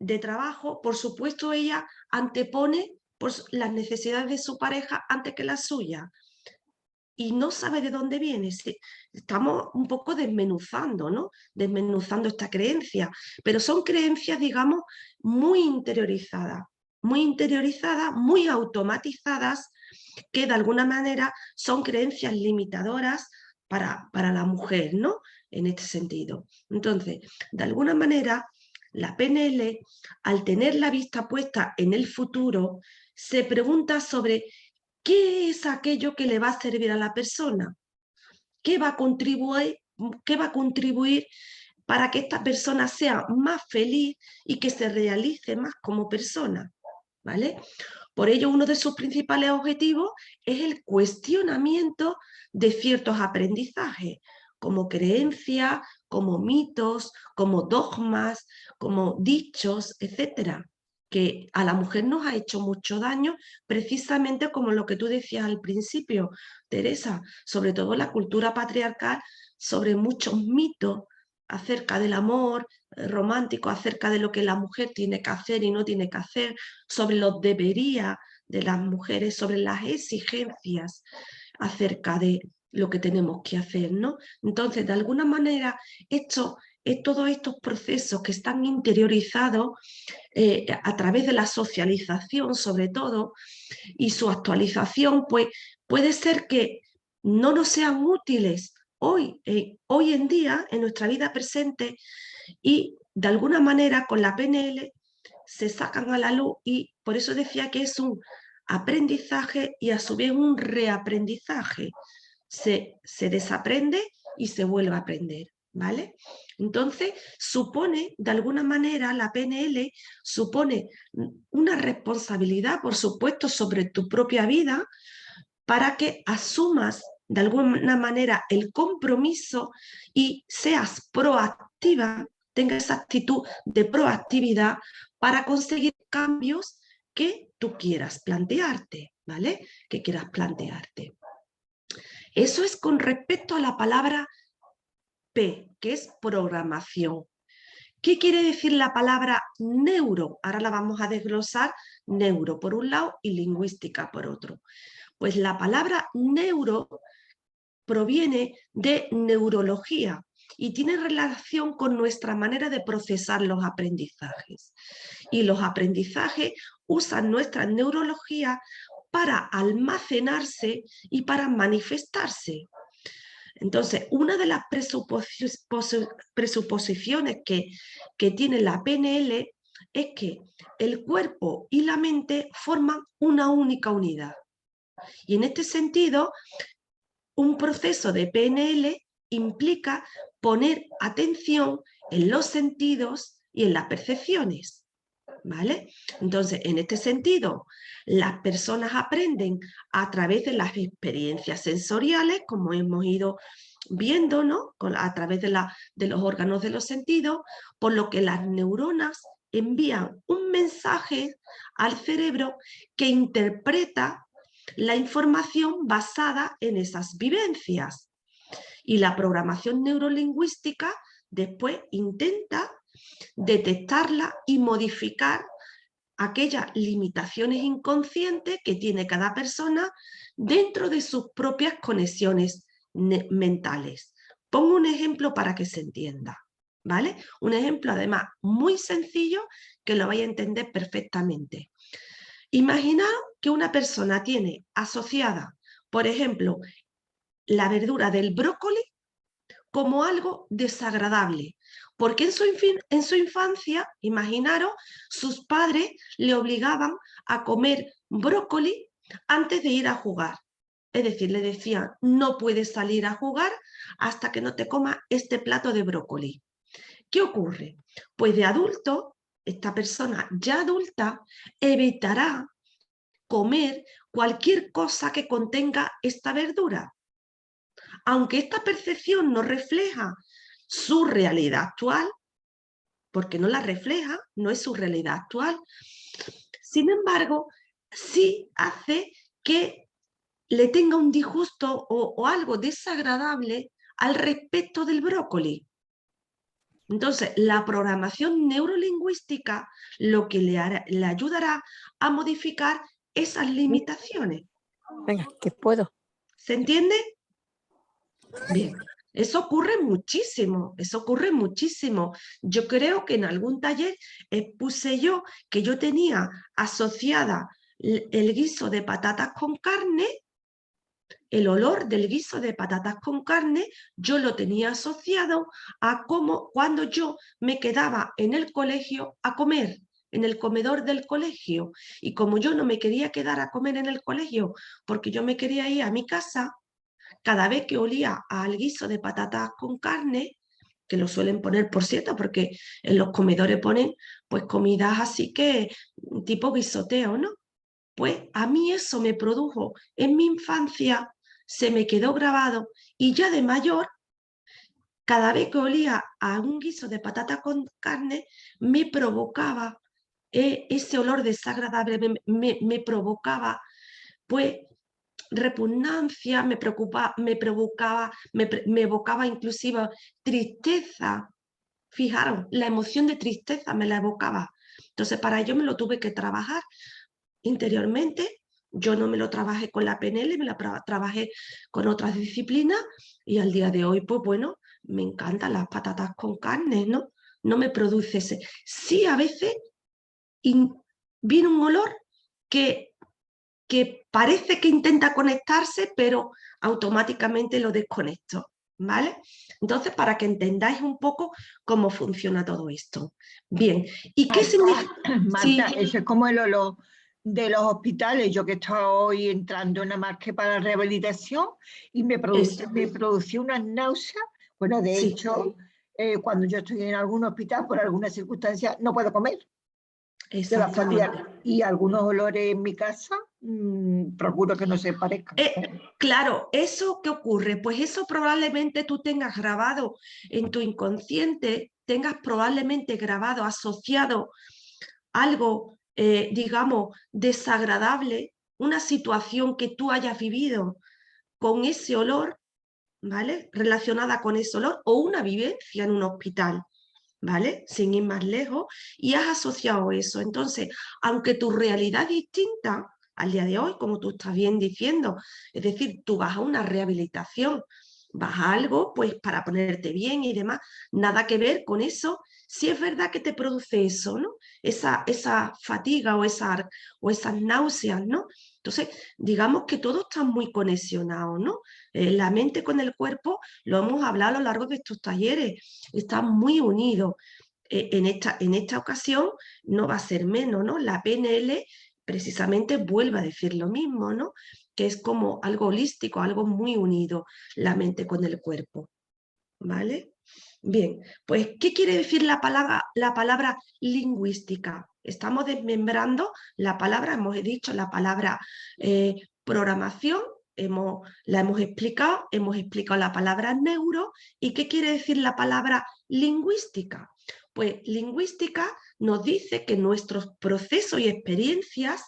de trabajo, por supuesto ella antepone las necesidades de su pareja antes que las suyas y no sabe de dónde viene. Estamos un poco desmenuzando, ¿no? Desmenuzando esta creencia, pero son creencias, digamos, muy interiorizadas, muy automatizadas, que de alguna manera son creencias limitadoras para la mujer, ¿no? En este sentido. Entonces, de alguna manera, la PNL, al tener la vista puesta en el futuro, se pregunta sobre qué es aquello que le va a servir a la persona, qué va a contribuir para que esta persona sea más feliz y que se realice más como persona, ¿vale? Por ello, uno de sus principales objetivos es el cuestionamiento de ciertos aprendizajes, como creencias, como mitos, como dogmas, como dichos, etcétera, que a la mujer nos ha hecho mucho daño, precisamente como lo que tú decías al principio, Teresa, sobre todo la cultura patriarcal, sobre muchos mitos acerca del amor romántico, acerca de lo que la mujer tiene que hacer y no tiene que hacer, sobre los deberías de las mujeres, sobre las exigencias acerca de lo que tenemos que hacer, ¿no? Entonces, de alguna manera, todos estos procesos que están interiorizados a través de la socialización, sobre todo, y su actualización, pues puede ser que no nos sean útiles hoy en día, en nuestra vida presente, y de alguna manera con la PNL se sacan a la luz y por eso decía que es un aprendizaje y a su vez un reaprendizaje. Se desaprende y se vuelve a aprender, ¿vale? Entonces, supone, de alguna manera, la PNL supone una responsabilidad, por supuesto, sobre tu propia vida para que asumas de alguna manera el compromiso y seas proactiva, tengas esa actitud de proactividad para conseguir cambios que tú quieras plantearte, ¿vale? Que quieras plantearte. Eso es con respecto a la palabra P, que es programación. ¿Qué quiere decir la palabra neuro? Ahora la vamos a desglosar, neuro por un lado y lingüística por otro. Pues la palabra neuro proviene de neurología y tiene relación con nuestra manera de procesar los aprendizajes. Y los aprendizajes usan nuestra neurología para almacenarse y para manifestarse. Entonces, una de las presuposiciones que tiene la PNL es que el cuerpo y la mente forman una única unidad. Y en este sentido, un proceso de PNL implica poner atención en los sentidos y en las percepciones. ¿vale? Entonces, en este sentido, las personas aprenden a través de las experiencias sensoriales, como hemos ido viendo, ¿no? A través de los órganos de los sentidos, por lo que las neuronas envían un mensaje al cerebro que interpreta la información basada en esas vivencias. Y la programación neurolingüística después intenta detectarla y modificar aquellas limitaciones inconscientes que tiene cada persona dentro de sus propias conexiones mentales. Pongo un ejemplo para que se entienda, ¿vale? Un ejemplo además muy sencillo que lo vais a entender perfectamente. Imaginaos que una persona tiene asociada, por ejemplo, la verdura del brócoli como algo desagradable, porque en su infancia, imaginaros, sus padres le obligaban a comer brócoli antes de ir a jugar. Es decir, le decían, no puedes salir a jugar hasta que no te comas este plato de brócoli. ¿Qué ocurre? Pues de adulto, esta persona ya adulta evitará comer cualquier cosa que contenga esta verdura. Aunque esta percepción no refleja su realidad actual, porque no la refleja, no es su realidad actual, sin embargo, sí hace que le tenga un disgusto o algo desagradable al respecto del brócoli. Entonces, la programación neurolingüística lo que le ayudará a modificar esas limitaciones. Venga, que puedo. ¿Se entiende? Bien, eso ocurre muchísimo, eso ocurre muchísimo. Yo creo que en algún taller expuse yo que yo tenía asociada el guiso de patatas con carne, el olor del guiso de patatas con carne, yo lo tenía asociado a cómo cuando yo me quedaba en el colegio a comer, en el comedor del colegio, y como yo no me quería quedar a comer en el colegio porque yo me quería ir a mi casa, cada vez que olía al guiso de patatas con carne, que lo suelen poner, por cierto, porque en los comedores ponen pues comidas así que tipo guisoteo, ¿no? Pues a mí eso me produjo en mi infancia, se me quedó grabado y ya de mayor, cada vez que olía a un guiso de patata con carne, me provocaba ese olor desagradable, me provocaba pues repugnancia, me evocaba inclusive tristeza. Fijaros, la emoción de tristeza me la evocaba. Entonces para ello me lo tuve que trabajar interiormente. Yo no me lo trabajé con la PNL, me la trabajé con otras disciplinas y al día de hoy, pues bueno, me encantan las patatas con carne, ¿no? No me produce ese. Sí, a veces viene un olor que parece que intenta conectarse, pero automáticamente lo desconecto, ¿vale? Entonces, para que entendáis un poco cómo funciona todo esto. Bien, ¿y qué significa? Marta, Sí. eso es como el olor de los hospitales. Yo que estaba hoy entrando nada más que para rehabilitación y me producía unas náuseas. Bueno, de Sí. hecho, cuando yo estoy en algún hospital, por alguna circunstancia, no puedo comer. De la fatiga. Y algunos olores en mi casa, procuro que no se parezcan. Claro, ¿eso qué ocurre? Pues eso probablemente tú tengas grabado en tu inconsciente, tengas probablemente grabado, asociado algo, digamos, desagradable, una situación que tú hayas vivido con ese olor, ¿vale? Relacionada con ese olor o una vivencia en un hospital, ¿vale? Sin ir más lejos, y has asociado eso. Entonces, aunque tu realidad es distinta al día de hoy, como tú estás bien diciendo, es decir, tú vas a una rehabilitación, vas a algo pues para ponerte bien y demás, nada que ver con eso, si es verdad que te produce eso, ¿no? Esa fatiga o esas náuseas, ¿no? Entonces, digamos que todo está muy conexionado, ¿no? La mente con el cuerpo, lo hemos hablado a lo largo de estos talleres, está muy unido. En esta ocasión no va a ser menos, ¿no? La PNL precisamente vuelve a decir lo mismo, ¿no? Que es como algo holístico, algo muy unido, la mente con el cuerpo, ¿vale? Bien, pues, ¿qué quiere decir la palabra lingüística? Estamos desmembrando la palabra, hemos dicho la palabra programación, la hemos explicado la palabra neuro. ¿Y qué quiere decir la palabra lingüística? Pues lingüística nos dice que nuestros procesos y experiencias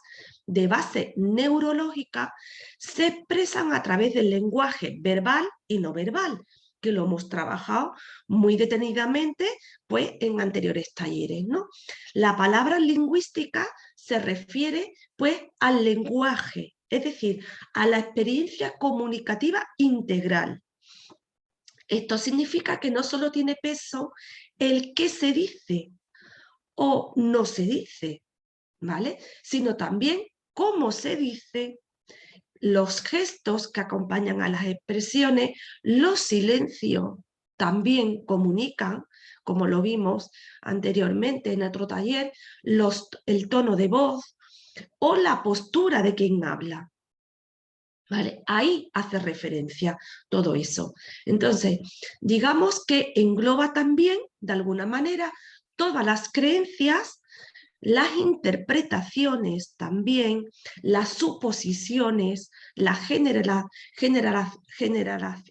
de base neurológica se expresan a través del lenguaje verbal y no verbal, que lo hemos trabajado muy detenidamente pues, en anteriores talleres, ¿no? La palabra lingüística se refiere pues, al lenguaje, es decir, a la experiencia comunicativa integral. Esto significa que no solo tiene peso el qué se dice o no se dice, ¿vale? Sino también cómo se dice, los gestos que acompañan a las expresiones, los silencios también comunican, como lo vimos anteriormente en otro taller, el tono de voz o la postura de quien habla. ¿Vale? Ahí hace referencia todo eso. Entonces, digamos que engloba también, de alguna manera, todas las creencias, las interpretaciones también, las suposiciones, la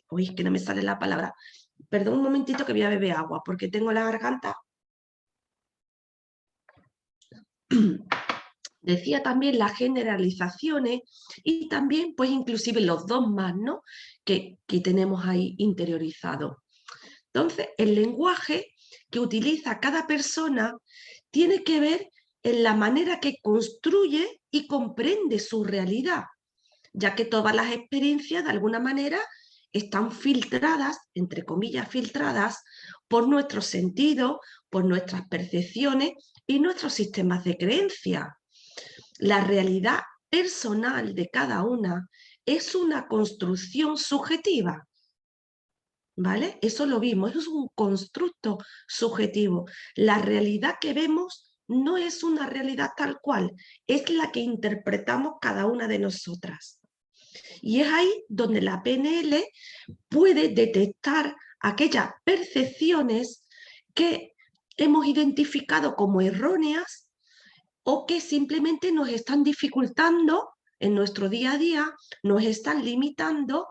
uy, que no me sale la palabra. Perdón un momentito que voy a beber agua porque tengo la garganta. Decía también las generalizaciones y también, pues inclusive los dogmas, ¿no? que tenemos ahí interiorizado. Entonces, el lenguaje que utiliza cada persona tiene que ver en la manera que construye y comprende su realidad, ya que todas las experiencias de alguna manera están filtradas, entre comillas filtradas, por nuestros sentidos, por nuestras percepciones y nuestros sistemas de creencia. La realidad personal de cada una es una construcción subjetiva, ¿vale? Eso lo vimos, eso es un constructo subjetivo. La realidad que vemos no es una realidad tal cual, es la que interpretamos cada una de nosotras. Y es ahí donde la PNL puede detectar aquellas percepciones que hemos identificado como erróneas o que simplemente nos están dificultando en nuestro día a día, nos están limitando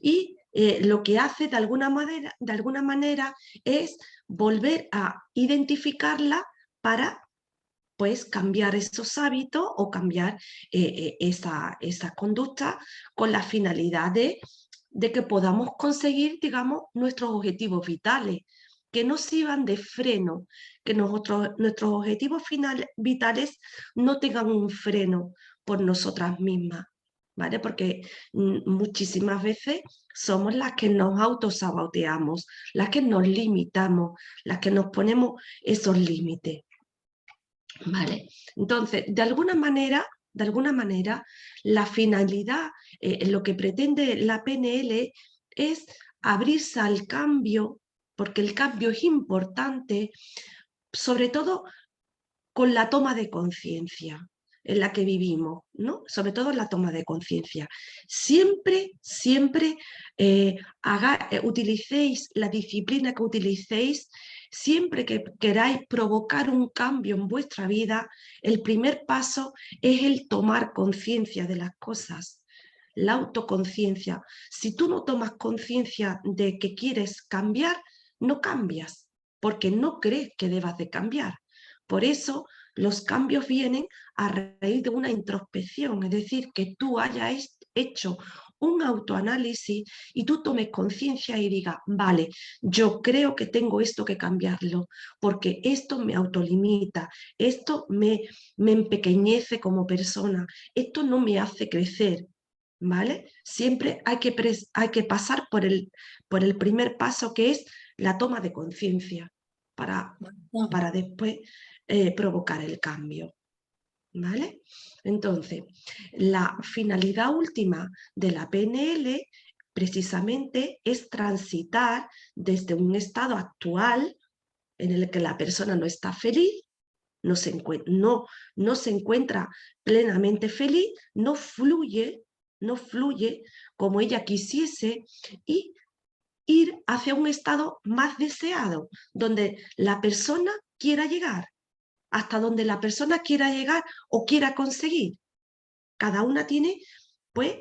y lo que hace de alguna manera es volver a identificarla para pues cambiar esos hábitos o cambiar esa conducta con la finalidad de que podamos conseguir, digamos, nuestros objetivos vitales, que no sirvan de freno, que nuestros objetivos vitales no tengan un freno por nosotras mismas, ¿vale? Porque muchísimas veces somos las que nos autosaboteamos, las que nos limitamos, las que nos ponemos esos límites. ¿Vale? Entonces, de alguna manera, la finalidad, lo que pretende la PNL es abrirse al cambio, porque el cambio es importante, sobre todo con la toma de conciencia en la que vivimos, ¿no? Sobre todo en la toma de conciencia. Siempre utilicéis la disciplina que utilicéis. Siempre que queráis provocar un cambio en vuestra vida, el primer paso es el tomar conciencia de las cosas, la autoconciencia. Si tú no tomas conciencia de que quieres cambiar, no cambias, porque no crees que debas de cambiar. Por eso los cambios vienen a raíz de una introspección, es decir, que tú hayas hecho un autoanálisis y tú tomes conciencia y digas, vale, yo creo que tengo esto que cambiarlo, porque esto me autolimita, esto me empequeñece como persona, esto no me hace crecer, ¿vale? Siempre hay que pasar por el primer paso, que es la toma de conciencia, para después provocar el cambio. ¿Vale? Entonces, la finalidad última de la PNL precisamente es transitar desde un estado actual en el que la persona no está feliz, no se encuentra plenamente feliz, no fluye como ella quisiese, y ir hacia un estado más deseado, donde la persona quiera llegar. hasta donde la persona quiera llegar o quiera conseguir. Cada una tiene, pues,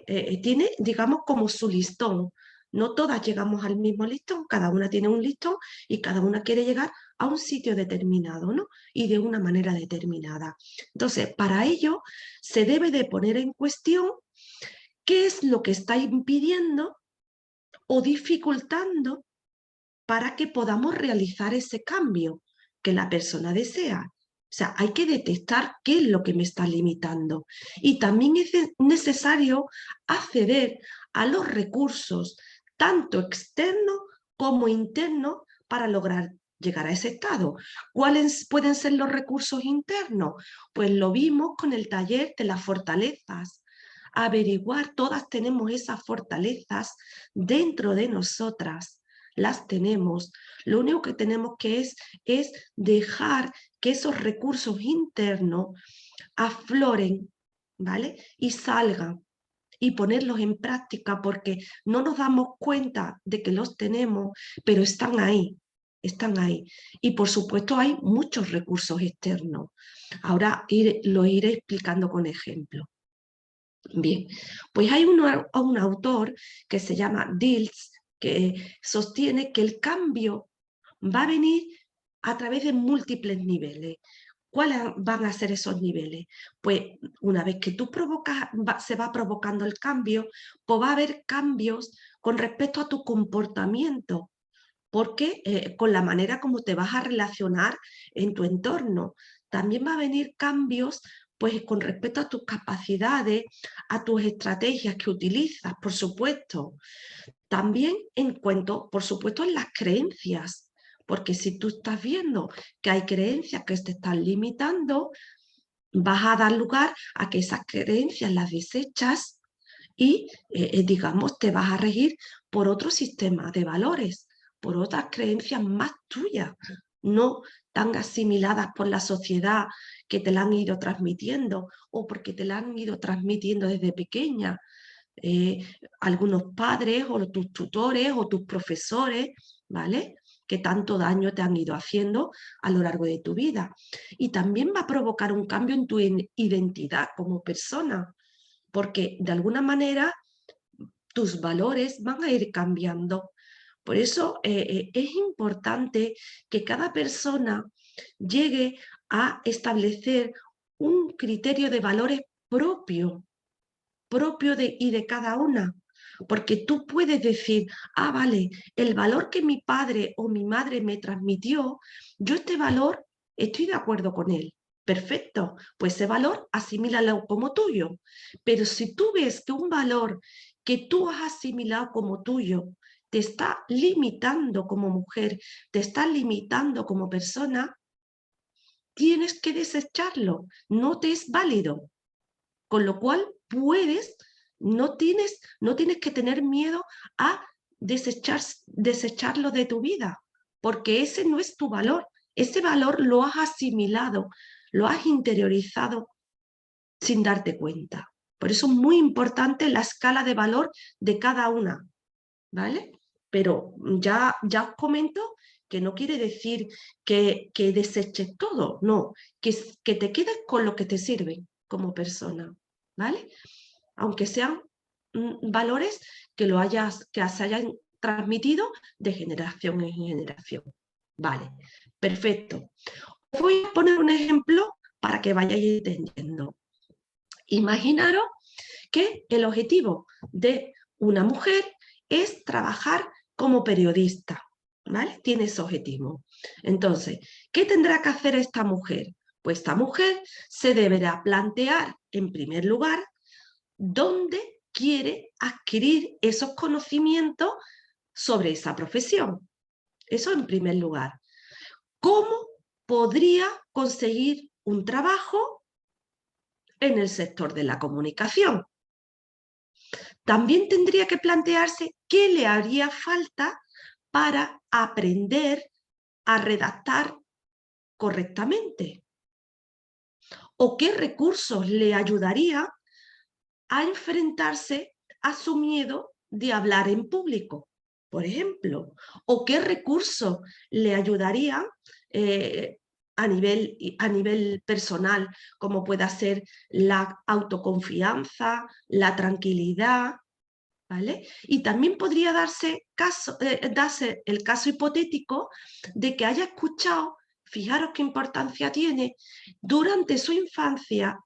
digamos, como su listón. No todas llegamos al mismo listón, cada una tiene un listón y cada una quiere llegar a un sitio determinado, ¿no? Y de una manera determinada. Entonces, para ello se debe de poner en cuestión qué es lo que está impidiendo o dificultando para que podamos realizar ese cambio que la persona desea. O sea, hay que detectar qué es lo que me está limitando. Y también es necesario acceder a los recursos, tanto externos como internos, para lograr llegar a ese estado. ¿Cuáles pueden ser los recursos internos? Pues lo vimos con el taller de las fortalezas. Averiguar, todas tenemos esas fortalezas dentro de nosotras. Las tenemos. Lo único que tenemos que es dejar que esos recursos internos afloren, ¿vale? Y salgan y ponerlos en práctica, porque no nos damos cuenta de que los tenemos, pero están ahí, están ahí. Y por supuesto hay muchos recursos externos. Ahora lo iré explicando con ejemplos. Bien, pues hay un autor que se llama Dilts, que sostiene que el cambio va a venir a través de múltiples niveles. ¿Cuáles van a ser esos niveles? Pues una vez que tú provocas, se va provocando el cambio, pues va a haber cambios con respecto a tu comportamiento, porque con la manera como te vas a relacionar en tu entorno. También va a venir cambios pues con respecto a tus capacidades, a tus estrategias que utilizas, por supuesto. También en cuanto, por supuesto, en las creencias, porque si tú estás viendo que hay creencias que te están limitando, vas a dar lugar a que esas creencias las desechas y, digamos, te vas a regir por otro sistema de valores, por otras creencias más tuyas, no tan asimiladas por la sociedad que te la han ido transmitiendo o porque te la han ido transmitiendo desde pequeña. Algunos padres o tus tutores o tus profesores, ¿vale? Que tanto daño te han ido haciendo a lo largo de tu vida. Y también va a provocar un cambio en tu identidad como persona, porque de alguna manera tus valores van a ir cambiando. Por eso es importante que cada persona llegue a establecer un criterio de valores propio y de cada una. Porque tú puedes decir, ah, vale, el valor que mi padre o mi madre me transmitió, yo este valor estoy de acuerdo con él. Perfecto, pues ese valor asimílalo como tuyo. Pero si tú ves que un valor que tú has asimilado como tuyo te está limitando como mujer, te está limitando como persona, tienes que desecharlo, no te es válido. Con lo cual no tienes que tener miedo a desecharlo de tu vida, porque ese no es tu valor. Ese valor lo has asimilado, lo has interiorizado sin darte cuenta. Por eso es muy importante la escala de valor de cada una, ¿vale? Pero ya os comento que no quiere decir que deseches todo, no, que te quedes con lo que te sirve como persona, ¿vale? Aunque sean valores que se hayan transmitido de generación en generación. Vale, perfecto. Os voy a poner un ejemplo para que vayáis entendiendo. Imaginaros que el objetivo de una mujer es trabajar como periodista, ¿vale? Tiene ese objetivo. Entonces, ¿qué tendrá que hacer esta mujer? Pues esta mujer se deberá plantear, en primer lugar, dónde quiere adquirir esos conocimientos sobre esa profesión. Eso en primer lugar. ¿Cómo podría conseguir un trabajo en el sector de la comunicación? También tendría que plantearse qué le haría falta para aprender a redactar correctamente. O qué recursos le ayudaría a enfrentarse a su miedo de hablar en público, por ejemplo. O qué recursos le ayudarían a nivel personal, como pueda ser la autoconfianza, la tranquilidad, ¿vale? Y también podría darse el caso hipotético de que haya escuchado, fijaros qué importancia tiene, durante su infancia,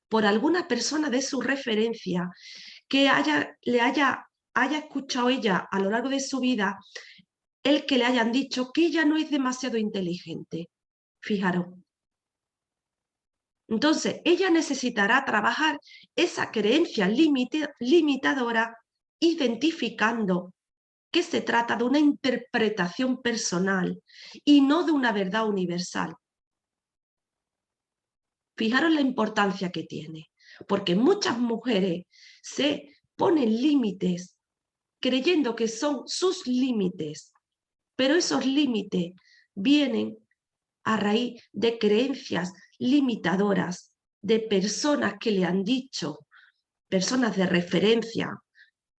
por alguna persona de su referencia, que haya escuchado ella a lo largo de su vida, el que le hayan dicho que ella no es demasiado inteligente. Fijaros. Entonces, ella necesitará trabajar esa creencia limitadora, identificando que se trata de una interpretación personal y no de una verdad universal. Fijaros la importancia que tiene, porque muchas mujeres se ponen límites creyendo que son sus límites, pero esos límites vienen a raíz de creencias limitadoras de personas que le han dicho, personas de referencia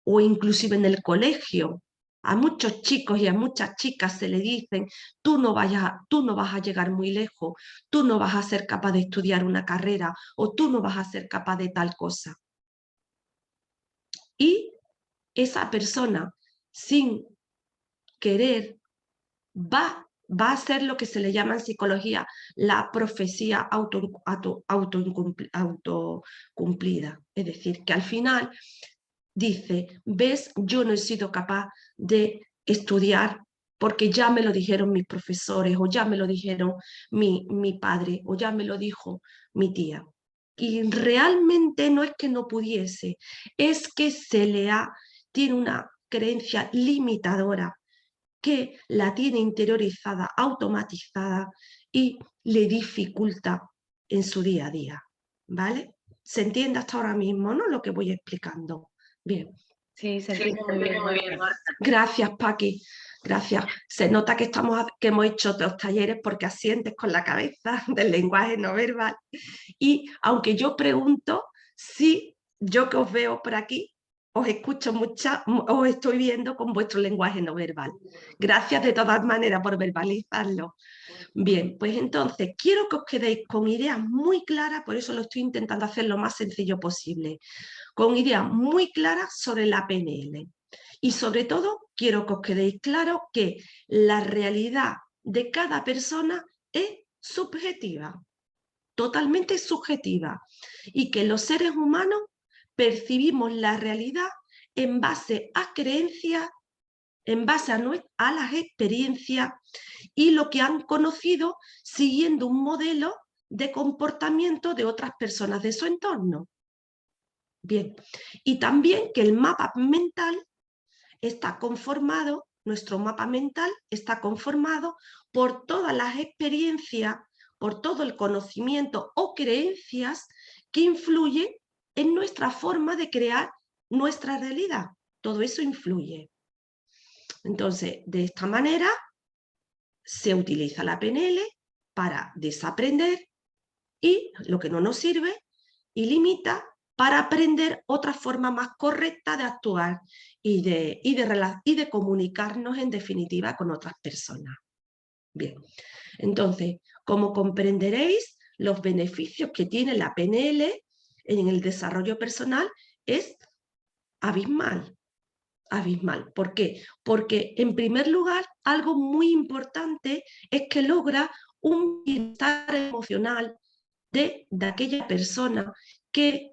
o inclusive en el colegio. A muchos chicos y a muchas chicas se le dicen, tú no vas a llegar muy lejos, tú no vas a ser capaz de estudiar una carrera o tú no vas a ser capaz de tal cosa. Y esa persona, sin querer, va a ser lo que se le llama en psicología la profecía autocumplida. Es decir, que al final dice, ves, yo no he sido capaz de estudiar porque ya me lo dijeron mis profesores o ya me lo dijeron mi padre o ya me lo dijo mi tía. Y realmente no es que no pudiese, es que tiene una creencia limitadora que la tiene interiorizada, automatizada y le dificulta en su día a día, ¿vale? ¿Se entiende hasta ahora mismo, no? Lo que voy explicando. Bien. Sí, se entiende muy bien, Marta. Gracias, Paqui. Gracias. Se nota que hemos hecho otros talleres porque asientes con la cabeza del lenguaje no verbal. Y aunque yo pregunto, sí, yo que os veo por aquí, os escucho os estoy viendo con vuestro lenguaje no verbal. Gracias de todas maneras por verbalizarlo. Bien, pues entonces quiero que os quedéis con ideas muy claras, por eso lo estoy intentando hacer lo más sencillo posible, con ideas muy claras sobre la PNL. Y sobre todo, quiero que os quedéis claros que la realidad de cada persona es subjetiva, totalmente subjetiva, y que los seres humanos percibimos la realidad en base a creencias, en base a las experiencias y lo que han conocido siguiendo un modelo de comportamiento de otras personas de su entorno. Bien, y también que el mapa mental está conformado, nuestro mapa mental está conformado por todas las experiencias, por todo el conocimiento o creencias que influyen en nuestra forma de crear nuestra realidad. Todo eso influye. Entonces, de esta manera se utiliza la PNL para desaprender y lo que no nos sirve y limita para aprender otra forma más correcta de actuar y de comunicarnos en definitiva con otras personas. Bien, entonces, como comprenderéis, los beneficios que tiene la PNL en el desarrollo personal es abismal. Abismal. ¿Por qué? Porque en primer lugar, algo muy importante es que logra un bienestar emocional de aquella persona que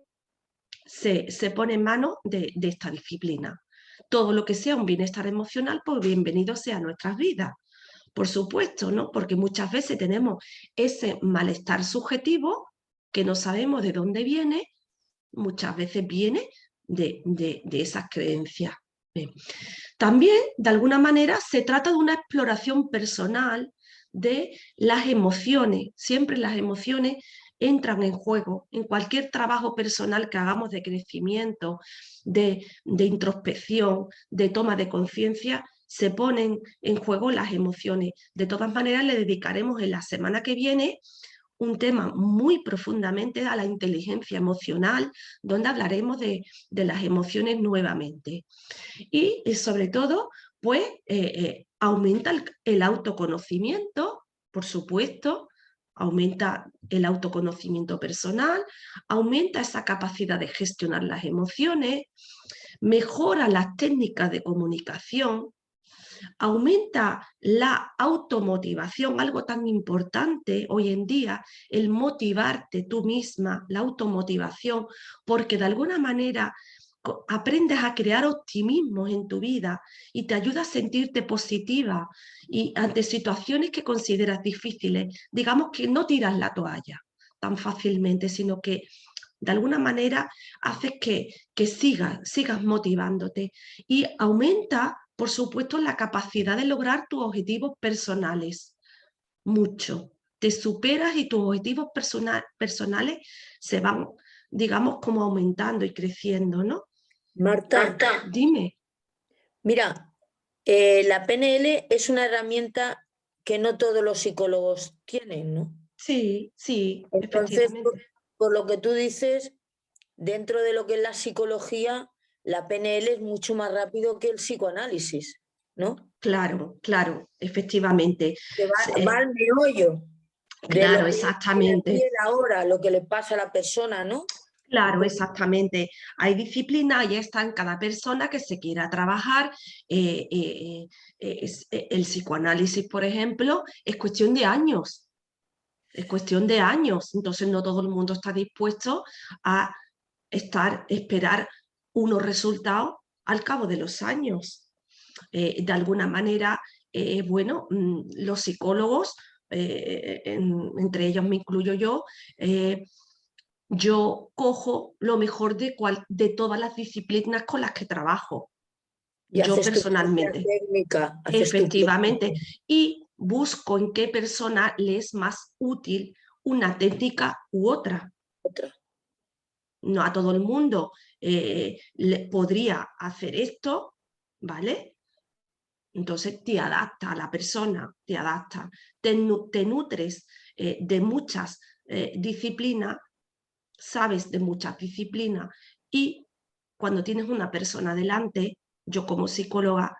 se pone en manos de esta disciplina. Todo lo que sea un bienestar emocional, pues bienvenido sea a nuestras vidas. Por supuesto, ¿no? Porque muchas veces tenemos ese malestar subjetivo que no sabemos de dónde viene, muchas veces viene de esas creencias. Bien. También, de alguna manera, se trata de una exploración personal de las emociones. Siempre las emociones entran en juego en cualquier trabajo personal que hagamos de crecimiento, de introspección, de toma de conciencia, se ponen en juego las emociones. De todas maneras, le dedicaremos en la semana que viene un tema muy profundamente a la inteligencia emocional, donde hablaremos de las emociones nuevamente. Y sobre todo, pues aumenta el autoconocimiento, por supuesto, aumenta el autoconocimiento personal, aumenta esa capacidad de gestionar las emociones, mejora las técnicas de comunicación, aumenta la automotivación, algo tan importante hoy en día, el motivarte tú misma, la automotivación, porque de alguna manera aprendes a crear optimismo en tu vida y te ayuda a sentirte positiva y ante situaciones que consideras difíciles, digamos que no tiras la toalla tan fácilmente, sino que de alguna manera haces que sigas motivándote y aumenta, por supuesto, la capacidad de lograr tus objetivos personales. Mucho. Te superas y tus objetivos personales se van, digamos, como aumentando y creciendo, ¿no? Marta, Dime. mira, la PNL es una herramienta que no todos los psicólogos tienen, ¿no? Sí, sí, Entonces, efectivamente. por lo que tú dices, dentro de lo que es la psicología, la PNL es mucho más rápido que el psicoanálisis, ¿no? Claro, claro, efectivamente. Que va al meollo de Claro, lo que exactamente. es ahora, lo que le pasa a la persona, ¿no? Claro, exactamente. Hay disciplinas y está en cada persona que se quiera trabajar. El psicoanálisis, por ejemplo, es cuestión de años. Es cuestión de años. Entonces no todo el mundo está dispuesto a esperar unos resultados al cabo de los años. De alguna manera, bueno, los psicólogos, entre ellos me incluyo yo cojo lo mejor de todas las disciplinas con las que trabajo, Y yo haces tu propia personalmente, técnica, efectivamente, y busco en qué persona le es más útil una técnica u otra. No a todo el mundo le podría hacer esto, ¿vale? Entonces te adapta a la persona, te adapta, te nutres de muchas disciplinas, sabes de muchas disciplinas y cuando tienes una persona delante, yo como psicóloga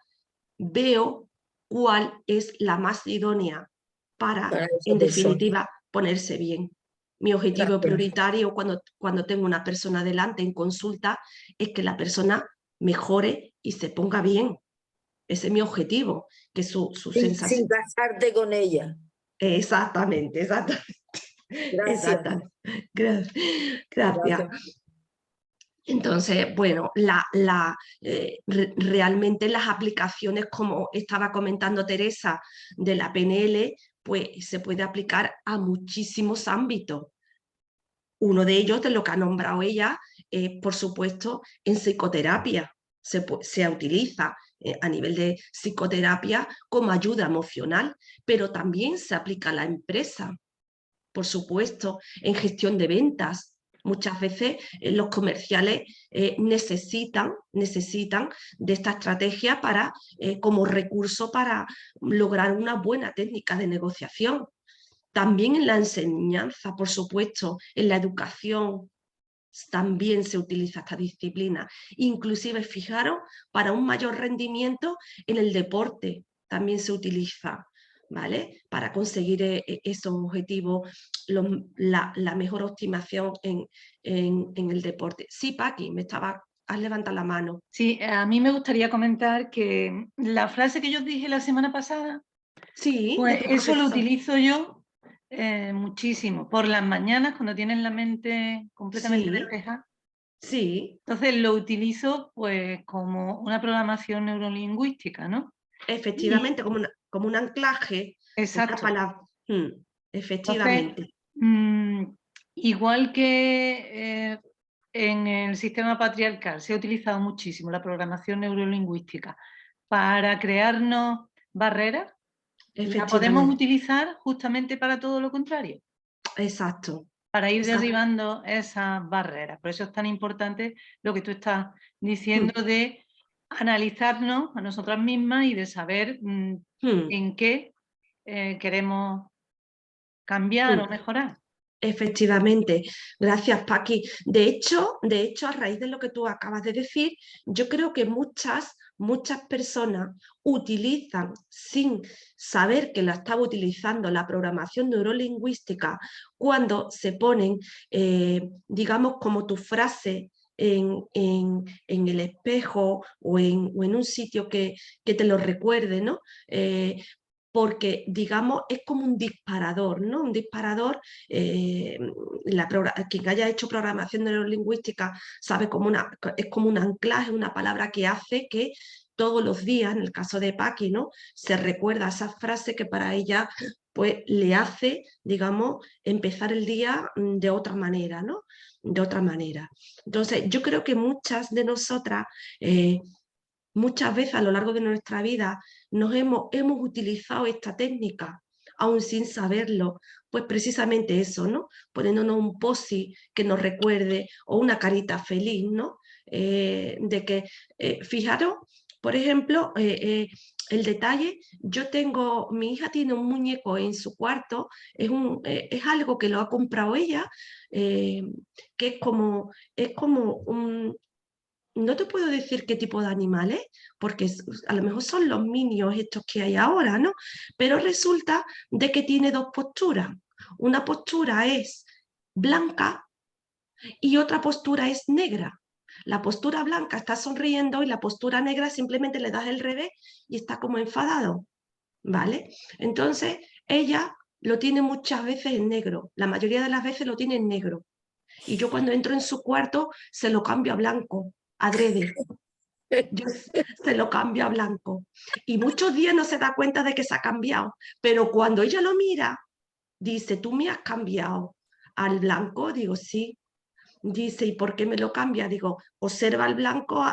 veo cuál es la más idónea para, para esa en persona. definitiva, ponerse bien. Mi objetivo Gracias. prioritario cuando tengo una persona delante en consulta es que la persona mejore y se ponga bien. Ese es mi objetivo, que su sensación... Sin casarte con ella. Exactamente, exactamente. Gracias. Exactamente. Gracias. Gracias. Entonces, bueno, realmente las aplicaciones, como estaba comentando Teresa, de la PNL, pues se puede aplicar a muchísimos ámbitos. Uno de ellos, de lo que ha nombrado ella, por supuesto, en psicoterapia. Se utiliza a nivel de psicoterapia como ayuda emocional, pero también se aplica a la empresa, por supuesto, en gestión de ventas. Muchas veces los comerciales necesitan de esta estrategia como recurso para lograr una buena técnica de negociación. También en la enseñanza, por supuesto, en la educación también se utiliza esta disciplina. Inclusive, fijaros, para un mayor rendimiento en el deporte también se utiliza, ¿vale? Para conseguir esos objetivos, la mejor optimización en el deporte. Sí, Paqui, has levantado la mano. Sí, a mí me gustaría comentar que la frase que yo dije la semana pasada, Sí, pues eso lo profesor. utilizo yo muchísimo. Por las mañanas, cuando tienes la mente completamente despejada. Sí. Entonces lo utilizo pues como una programación neurolingüística, ¿no? Efectivamente, como un anclaje. Exacto. Una palabra. Efectivamente. Entonces, igual que en el sistema patriarcal se ha utilizado muchísimo la programación neurolingüística para crearnos barreras, la podemos utilizar justamente para todo lo contrario. Exacto. Para ir derribando esas barreras. Por eso es tan importante lo que tú estás diciendo de analizarnos a nosotras mismas y de saber en qué queremos cambiar o mejorar. Efectivamente, gracias Paqui. De hecho, a raíz de lo que tú acabas de decir, yo creo que muchas muchas personas utilizan, sin saber que la estaba utilizando, la programación neurolingüística cuando se ponen, digamos, como tu frase en el espejo o en un sitio que te lo recuerde, ¿no? Porque, digamos, es como un disparador, ¿no? Un disparador, quien haya hecho programación neurolingüística sabe es como un anclaje, una palabra que hace que todos los días, en el caso de Paqui, ¿no? Se recuerda esa frase que para ella pues le hace, digamos, empezar el día de otra manera, ¿no? De otra manera. Entonces, yo creo que muchas de nosotras, muchas veces a lo largo de nuestra vida, hemos utilizado esta técnica, aún sin saberlo, pues precisamente eso, ¿no? Poniéndonos un post-it que nos recuerde o una carita feliz, ¿no? De que, fijaros, por ejemplo, el detalle, mi hija tiene un muñeco en su cuarto, es algo que lo ha comprado ella, que es como no te puedo decir qué tipo de animales, porque a lo mejor son los minions estos que hay ahora, ¿no? Pero resulta de que tiene dos posturas. Una postura es blanca y otra postura es negra. La postura blanca está sonriendo y la postura negra simplemente le das el revés y está como enfadado, ¿vale? Entonces, ella lo tiene muchas veces en negro. La mayoría de las veces lo tiene en negro. Y yo cuando entro en su cuarto se lo cambio a blanco, adrede. Yo se lo cambio a blanco. Y muchos días no se da cuenta de que se ha cambiado. Pero cuando ella lo mira, dice, ¿tú me has cambiado al blanco? Digo, sí. Dice, ¿y por qué me lo cambia? Digo, observa el blanco,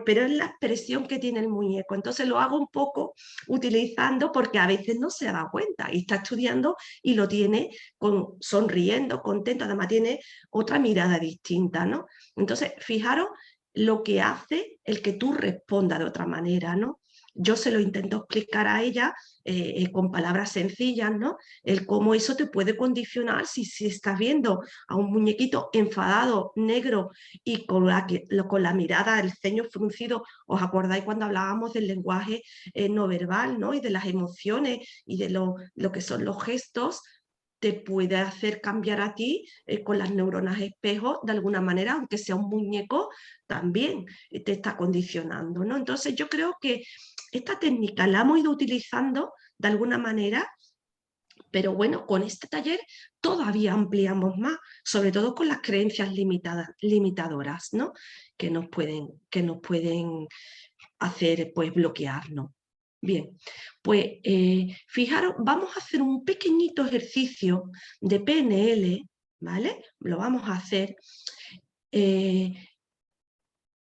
pero es la expresión que tiene el muñeco. Entonces lo hago un poco utilizando porque a veces no se da cuenta y está estudiando y lo tiene sonriendo, contento, además tiene otra mirada distinta, ¿no? Entonces, fijaros lo que hace el que tú respondas de otra manera, ¿no? Yo se lo intento explicar a ella con palabras sencillas, ¿no? El cómo eso te puede condicionar si estás viendo a un muñequito enfadado, negro y con la mirada, el ceño fruncido. ¿Os acordáis cuando hablábamos del lenguaje no verbal, ¿no? Y de las emociones y de lo que son los gestos? Te puede hacer cambiar a ti con las neuronas espejo de alguna manera, aunque sea un muñeco, también te está condicionando, ¿no? Entonces yo creo que esta técnica la hemos ido utilizando de alguna manera, pero bueno, con este taller todavía ampliamos más, sobre todo con las creencias limitadoras, ¿no? Que nos pueden hacer pues bloquearnos. Bien, pues fijaros, vamos a hacer un pequeñito ejercicio de PNL, ¿vale? Lo vamos a hacer.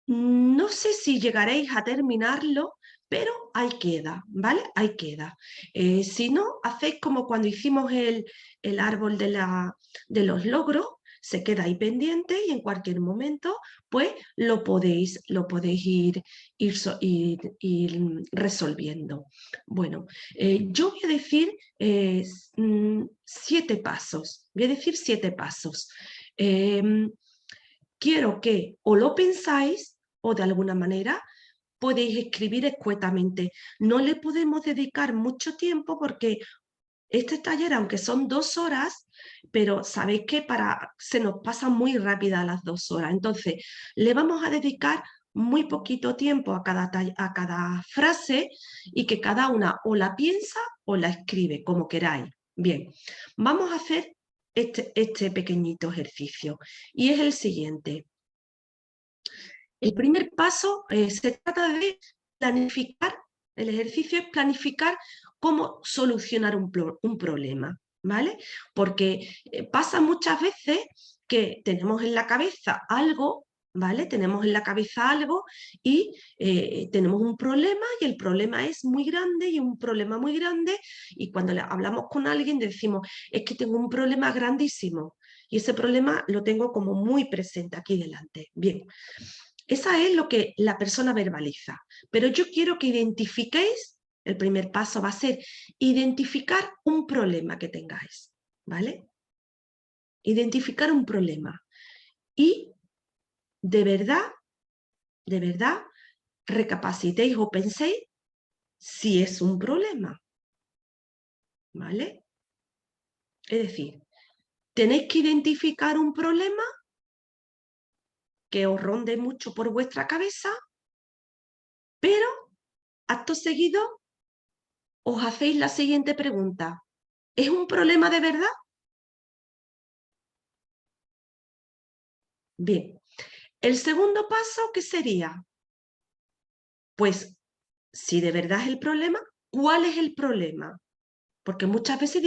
No sé si llegaréis a terminarlo, pero ahí queda, ¿vale? Ahí queda. Si no, hacéis como cuando hicimos el árbol de los logros, se queda ahí pendiente y en cualquier momento pues lo podéis ir resolviendo. Bueno, yo voy a decir 7 pasos. Voy a decir 7 pasos. Quiero que o lo pensáis o de alguna manera podéis escribir escuetamente. No le podemos dedicar mucho tiempo porque este taller, aunque son 2 horas, pero sabéis que se nos pasa muy rápida las 2 horas. Entonces, le vamos a dedicar muy poquito tiempo a cada frase y que cada una o la piensa o la escribe, como queráis. Bien, vamos a hacer este pequeñito ejercicio y es el siguiente. El primer paso se trata de planificar, el ejercicio es planificar cómo solucionar un problema, ¿vale? Porque pasa muchas veces que tenemos en la cabeza algo, ¿vale? Tenemos en la cabeza algo y tenemos un problema y el problema es muy grande y un problema muy grande y cuando hablamos con alguien decimos, es que tengo un problema grandísimo y ese problema lo tengo como muy presente aquí delante. Bien. Esa es lo que la persona verbaliza. Pero yo quiero que identifiquéis, el primer paso va a ser identificar un problema que tengáis, ¿vale? Identificar un problema. Y de verdad, recapacitéis o penséis si es un problema, ¿vale? Es decir, tenéis que identificar un problema que os ronde mucho por vuestra cabeza, pero acto seguido os hacéis la siguiente pregunta. ¿Es un problema de verdad? Bien. El segundo paso, ¿qué sería? Pues, si de verdad es el problema, ¿cuál es el problema? Porque muchas veces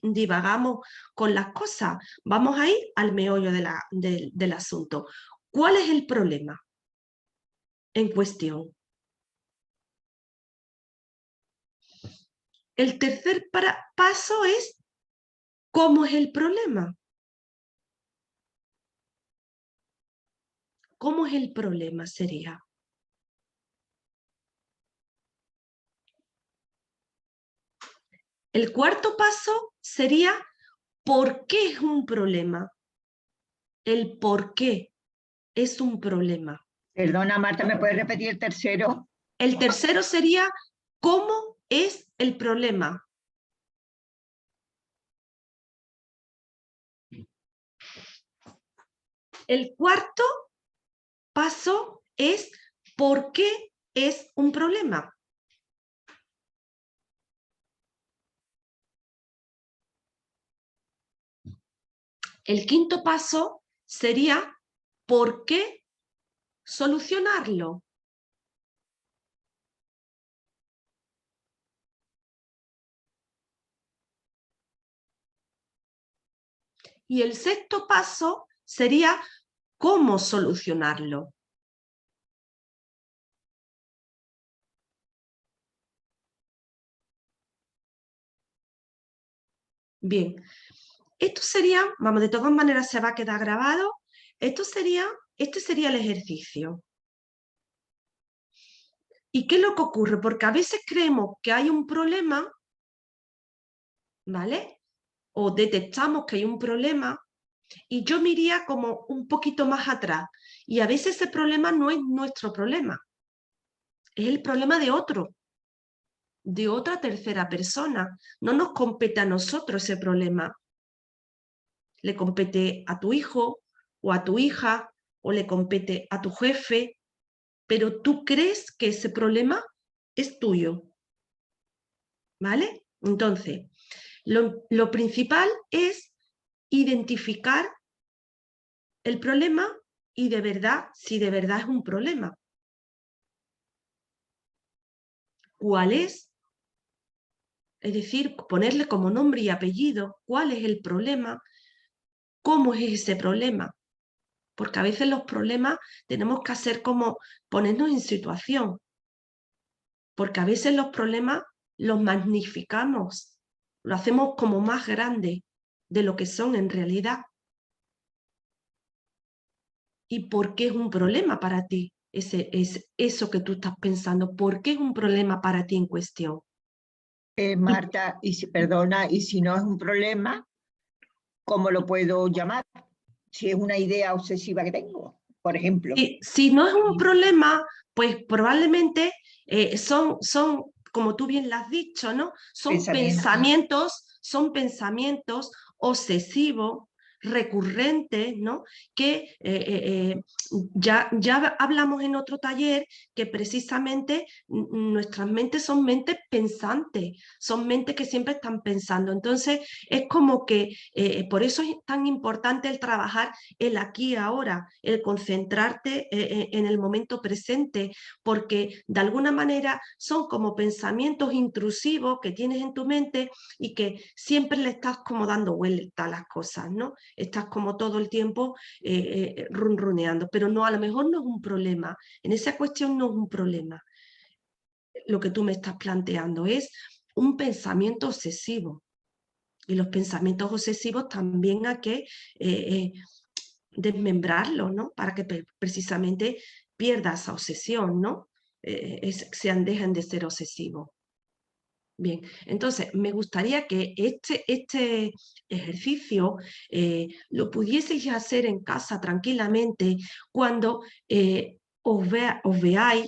divagamos con las cosas. Vamos a ir al meollo del asunto. ¿Cuál es el problema en cuestión? El tercer paso es ¿cómo es el problema? ¿Cómo es el problema? Sería. El cuarto paso sería ¿por qué es un problema? El por qué es un problema. Perdona, Marta, ¿me puedes repetir el tercero? El tercero sería ¿cómo es el problema? El cuarto paso es ¿por qué es un problema? El quinto paso sería ¿por qué solucionarlo? Y el sexto paso sería ¿cómo solucionarlo? Bien, esto sería, vamos, de todas maneras se va a quedar grabado, este sería el ejercicio. ¿Y qué es lo que ocurre? Porque a veces creemos que hay un problema, ¿vale? O detectamos que hay un problema y yo me iría como un poquito más atrás. Y a veces ese problema no es nuestro problema, es el problema de otro, de otra tercera persona. No nos compete a nosotros ese problema. Le compete a tu hijo o a tu hija o le compete a tu jefe, pero tú crees que ese problema es tuyo. ¿Vale? Entonces, lo principal es identificar el problema y de verdad, si de verdad es un problema. ¿Cuál es? Es decir, ponerle como nombre y apellido, ¿cuál es el problema? ¿Cómo es ese problema? Porque a veces los problemas tenemos que hacer como ponernos en situación. Porque a veces los problemas los magnificamos, lo hacemos como más grande de lo que son en realidad. ¿Y por qué es un problema para ti? Eso que tú estás pensando, ¿por qué es un problema para ti en cuestión? Marta, perdona, y si no es un problema, ¿cómo lo puedo llamar? Si es una idea obsesiva que tengo, por ejemplo. Si no es un problema, pues probablemente son, como tú bien lo has dicho, ¿no? Son pensamientos obsesivos, recurrentes, ¿no? Que ya hablamos en otro taller que precisamente nuestras mentes son mentes pensantes, son mentes que siempre están pensando. Entonces es como que por eso es tan importante el trabajar el aquí y ahora, el concentrarte en el momento presente, porque de alguna manera son como pensamientos intrusivos que tienes en tu mente y que siempre le estás como dando vuelta a las cosas, ¿no? Estás como todo el tiempo runruneando, pero no, a lo mejor no es un problema, en esa cuestión no es un problema. Lo que tú me estás planteando es un pensamiento obsesivo. Y los pensamientos obsesivos también hay que desmembrarlos, ¿no? Para que precisamente pierda esa obsesión, ¿no? Dejen de ser obsesivos. Bien, entonces me gustaría que este ejercicio lo pudieseis hacer en casa tranquilamente cuando os veáis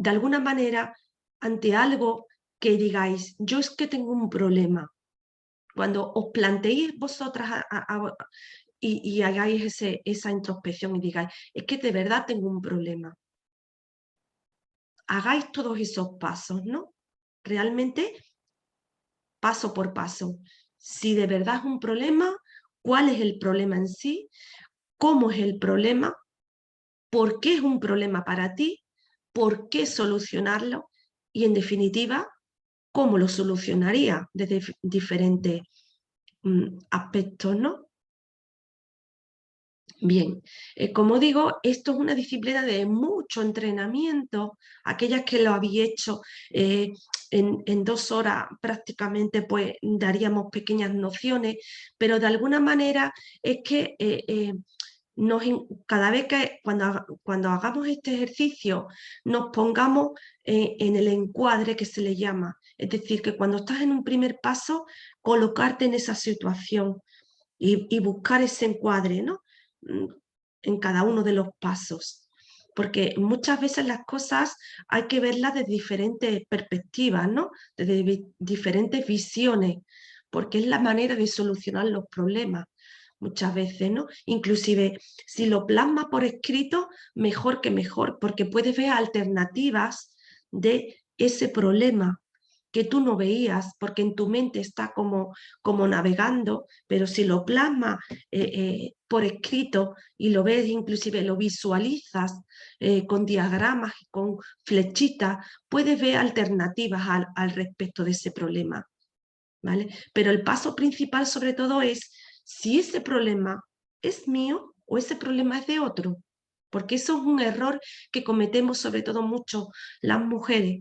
de alguna manera ante algo que digáis, yo es que tengo un problema. Cuando os planteéis vosotras y hagáis esa introspección y digáis, es que de verdad tengo un problema. Hagáis todos esos pasos, ¿no? Realmente, paso por paso. Si de verdad es un problema, ¿cuál es el problema en sí? ¿Cómo es el problema? ¿Por qué es un problema para ti? ¿Por qué solucionarlo? Y en definitiva, ¿cómo lo solucionaría desde diferentes aspectos, ¿no? Bien, como digo, esto es una disciplina de mucho entrenamiento. Aquellas que lo habéis hecho en 2 horas prácticamente, pues daríamos pequeñas nociones, pero de alguna manera es que cada vez que cuando hagamos este ejercicio nos pongamos en el encuadre que se le llama. Es decir, que cuando estás en un primer paso, colocarte en esa situación y buscar ese encuadre, ¿no? En cada uno de los pasos, porque muchas veces las cosas hay que verlas desde diferentes perspectivas, ¿no? Desde diferentes visiones, porque es la manera de solucionar los problemas muchas veces, ¿no? Inclusive si lo plasma por escrito, mejor que mejor, porque puedes ver alternativas de ese problema que tú no veías, porque en tu mente está como navegando, pero si lo plasmas por escrito y lo ves, inclusive lo visualizas con diagramas, con flechitas, puedes ver alternativas al respecto de ese problema, ¿vale? Pero el paso principal sobre todo es si ese problema es mío o ese problema es de otro, porque eso es un error que cometemos sobre todo mucho las mujeres,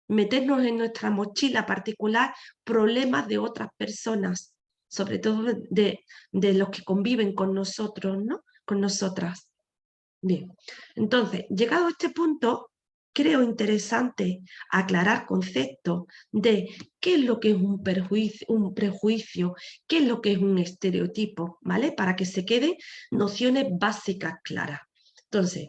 meternos en nuestra mochila particular problemas de otras personas, sobre todo de los que conviven con nosotros, ¿no? Con nosotras. Bien, entonces, llegado a este punto, creo interesante aclarar conceptos de qué es lo que es un prejuicio, qué es lo que es un estereotipo, ¿vale? Para que se queden nociones básicas claras. Entonces,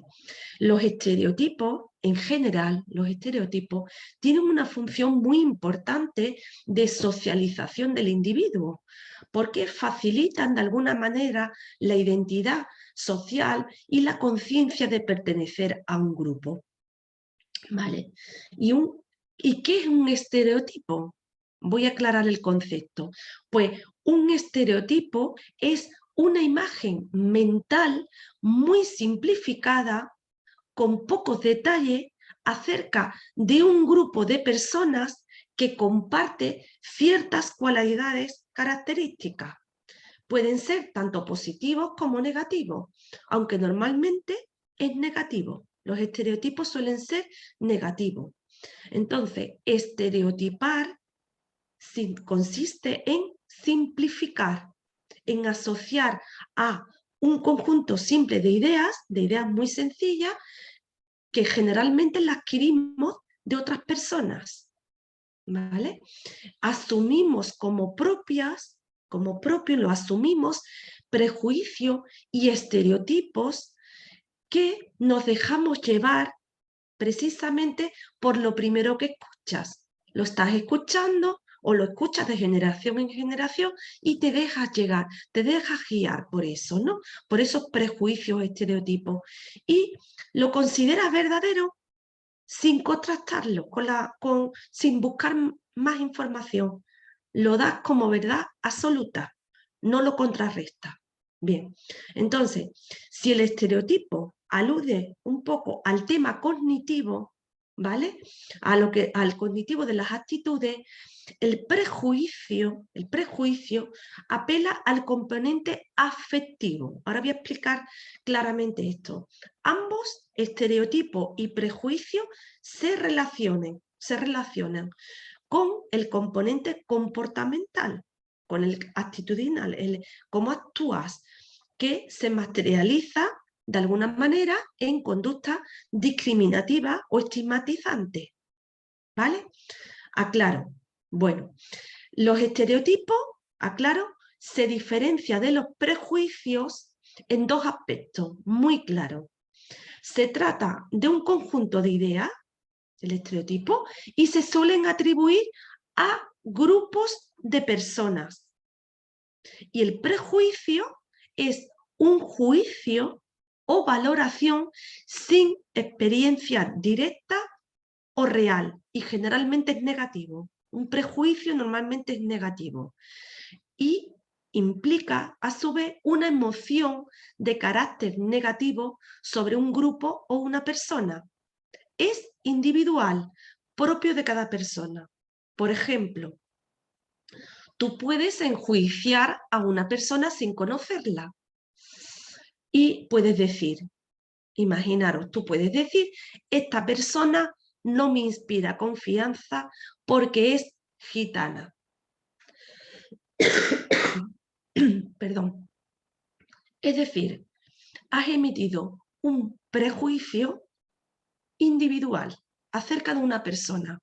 los estereotipos, en general, los estereotipos tienen una función muy importante de socialización del individuo, porque facilitan de alguna manera la identidad social y la conciencia de pertenecer a un grupo. ¿Vale? ¿Y qué es un estereotipo? Voy a aclarar el concepto. Pues un estereotipo es una imagen mental muy simplificada, con pocos detalles, acerca de un grupo de personas que comparte ciertas cualidades características. Pueden ser tanto positivos como negativos, aunque normalmente es negativo. Los estereotipos suelen ser negativos. Entonces, estereotipar consiste en simplificar, en asociar a un conjunto simple de ideas muy sencillas, que generalmente las adquirimos de otras personas, ¿vale? Asumimos como propios lo asumimos, prejuicios y estereotipos que nos dejamos llevar precisamente por lo primero que escuchas. Lo estás escuchando o lo escuchas de generación en generación y te dejas llegar, te dejas guiar por eso, ¿no? Por esos prejuicios, estereotipos. Y lo consideras verdadero sin contrastarlo, sin buscar más información. Lo das como verdad absoluta, no lo contrarrestas. Bien, entonces, si el estereotipo alude un poco al tema cognitivo, ¿vale? Al cognitivo de las actitudes, el prejuicio apela al componente afectivo. Ahora voy a explicar claramente esto. Ambos, estereotipo y prejuicio, se relacionan con el componente comportamental, con el actitudinal, cómo actúas, que se materializa de alguna manera en conducta discriminativa o estigmatizante. ¿Vale? Aclaro. Bueno, los estereotipos, aclaro, se diferencian de los prejuicios en 2 aspectos muy claros. Se trata de un conjunto de ideas, el estereotipo, y se suelen atribuir a grupos de personas. Y el prejuicio es un juicio o valoración sin experiencia directa o real, y generalmente es negativo. Un prejuicio normalmente es negativo y implica a su vez una emoción de carácter negativo sobre un grupo o una persona. Es individual, propio de cada persona. Por ejemplo, tú puedes enjuiciar a una persona sin conocerla y puedes decir, imaginaros, tú puedes decir, esta persona no me inspira confianza porque es gitana. Perdón. Es decir, has emitido un prejuicio individual acerca de una persona.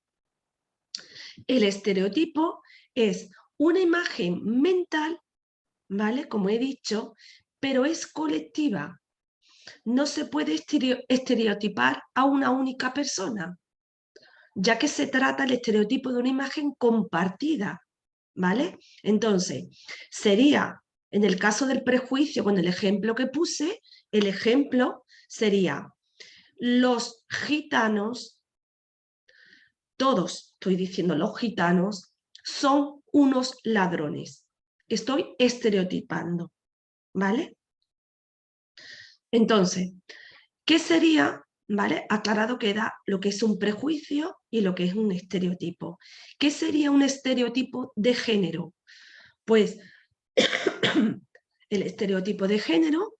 El estereotipo es una imagen mental, ¿vale? Como he dicho, pero es colectiva. No se puede estereotipar a una única persona, ya que se trata el estereotipo de una imagen compartida, ¿vale? Entonces, sería, en el caso del prejuicio, con el ejemplo que puse, el ejemplo sería: los gitanos, todos, estoy diciendo los gitanos, son unos ladrones. Estoy estereotipando, ¿vale? Entonces, ¿qué sería? ¿Vale? Aclarado queda lo que es un prejuicio y lo que es un estereotipo. ¿Qué sería un estereotipo de género? Pues el estereotipo de género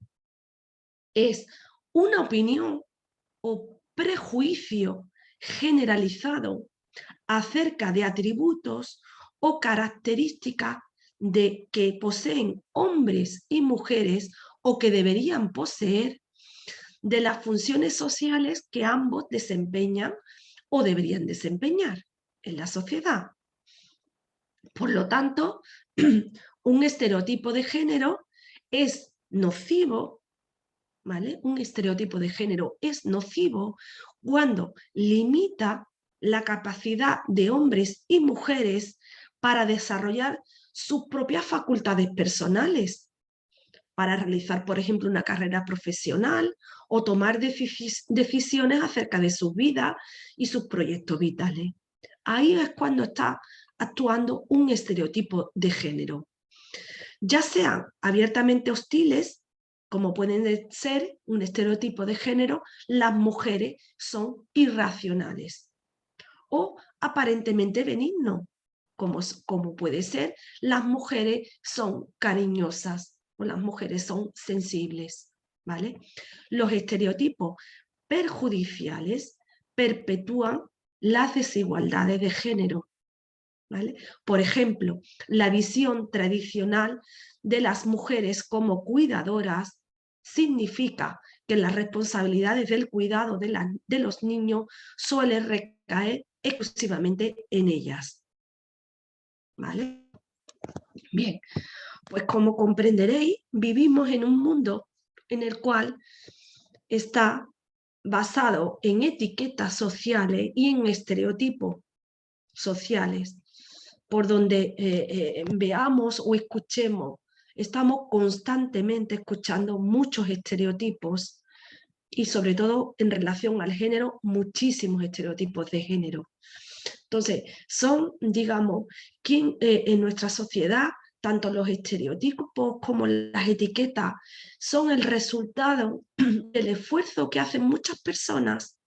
es una opinión o prejuicio generalizado acerca de atributos o características que poseen hombres y mujeres o que deberían poseer, de las funciones sociales que ambos desempeñan o deberían desempeñar en la sociedad. Por lo tanto, un estereotipo de género es nocivo, ¿vale? Un estereotipo de género es nocivo cuando limita la capacidad de hombres y mujeres para desarrollar sus propias facultades personales, para realizar, por ejemplo, una carrera profesional o tomar decisiones acerca de su vida y sus proyectos vitales. Ahí es cuando está actuando un estereotipo de género. Ya sean abiertamente hostiles, como pueden ser un estereotipo de género, las mujeres son irracionales, o aparentemente benigno, como puede ser las mujeres son cariñosas o las mujeres son sensibles, ¿vale? Los estereotipos perjudiciales perpetúan las desigualdades de género, ¿vale? Por ejemplo, la visión tradicional de las mujeres como cuidadoras significa que las responsabilidades del cuidado de los niños suelen recaer exclusivamente en ellas, ¿vale? Bien, pues como comprenderéis, vivimos en un mundo en el cual está basado en etiquetas sociales y en estereotipos sociales, por donde veamos o escuchemos, estamos constantemente escuchando muchos estereotipos y sobre todo en relación al género, muchísimos estereotipos de género. Entonces, son, digamos, en nuestra sociedad, tanto los estereotipos como las etiquetas son el resultado del esfuerzo que hacen muchas personas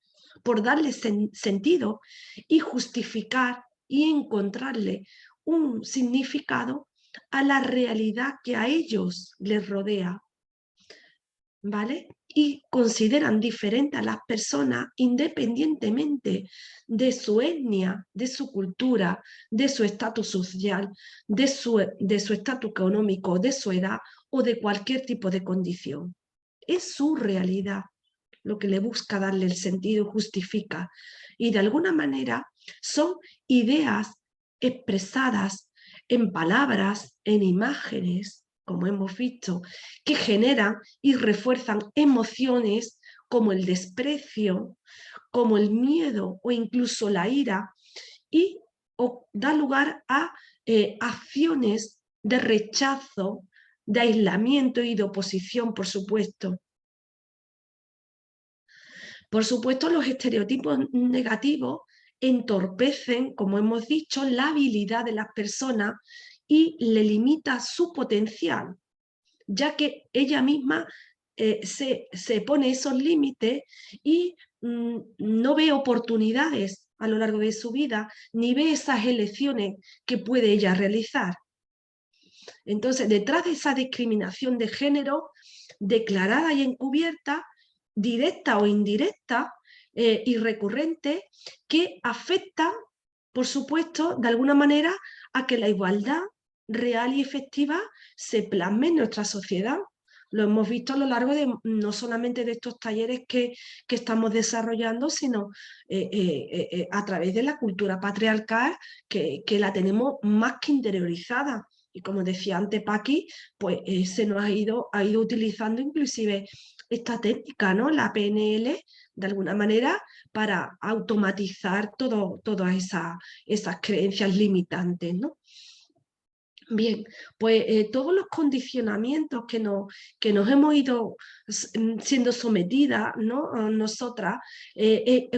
por darle sentido y justificar y encontrarle un significado a la realidad que a ellos les rodea, ¿vale? Y consideran diferente a las personas independientemente de su etnia, de su cultura, de su estatus social, de su estatus económico, de su edad o de cualquier tipo de condición. Es su realidad lo que le busca darle el sentido y justifica. Y de alguna manera son ideas expresadas en palabras, en imágenes, como hemos visto, que generan y refuerzan emociones como el desprecio, como el miedo o incluso la ira, y da lugar a acciones de rechazo, de aislamiento y de oposición, por supuesto. Por supuesto, los estereotipos negativos entorpecen, como hemos dicho, la habilidad de las personas y le limita su potencial, ya que ella misma se pone esos límites y no ve oportunidades a lo largo de su vida, ni ve esas elecciones que puede ella realizar. Entonces, detrás de esa discriminación de género, declarada y encubierta, directa o indirecta y recurrente, que afecta, por supuesto, de alguna manera a que la igualdad real y efectiva se plasme en nuestra sociedad. Lo hemos visto a lo largo de no solamente de estos talleres que estamos desarrollando, sino a través de la cultura patriarcal que la tenemos más que interiorizada. Y como decía antes Paqui, pues se nos ha ido utilizando inclusive esta técnica, ¿no? La PNL, de alguna manera, para automatizar todas esas creencias limitantes, ¿no? Bien, pues todos los condicionamientos que nos hemos ido siendo sometidas, ¿no? Nosotras,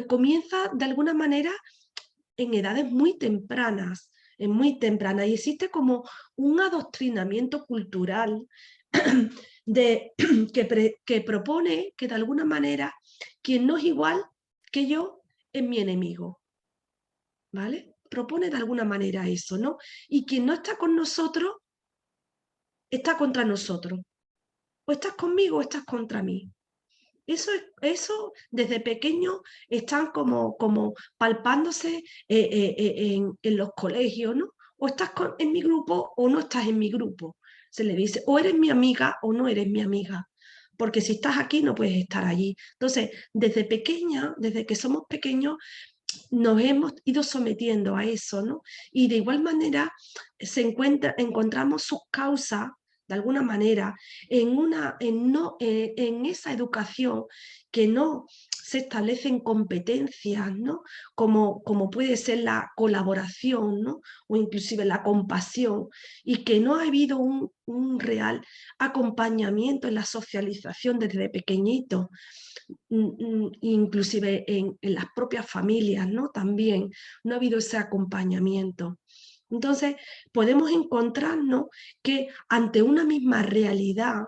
comienza de alguna manera en edades muy tempranas, y existe como un adoctrinamiento cultural que propone que de alguna manera quien no es igual que yo es mi enemigo, ¿vale? Propone de alguna manera eso, ¿no? Y quien no está con nosotros está contra nosotros. O estás conmigo o estás contra mí. Eso desde pequeño están como palpándose en los colegios, ¿no? O estás en mi grupo o no estás en mi grupo. Se le dice, o eres mi amiga o no eres mi amiga. Porque si estás aquí no puedes estar allí. Entonces, desde pequeña, desde que somos pequeños, nos hemos ido sometiendo a eso, ¿no? Y de igual manera encontramos sus causas, de alguna manera, en esa educación que no se establecen competencias, ¿no? Como puede ser la colaboración, ¿no? O inclusive la compasión, y que no ha habido un real acompañamiento en la socialización desde pequeñito, inclusive en las propias familias, ¿no? También no ha habido ese acompañamiento. Entonces, podemos encontrarnos que ante una misma realidad,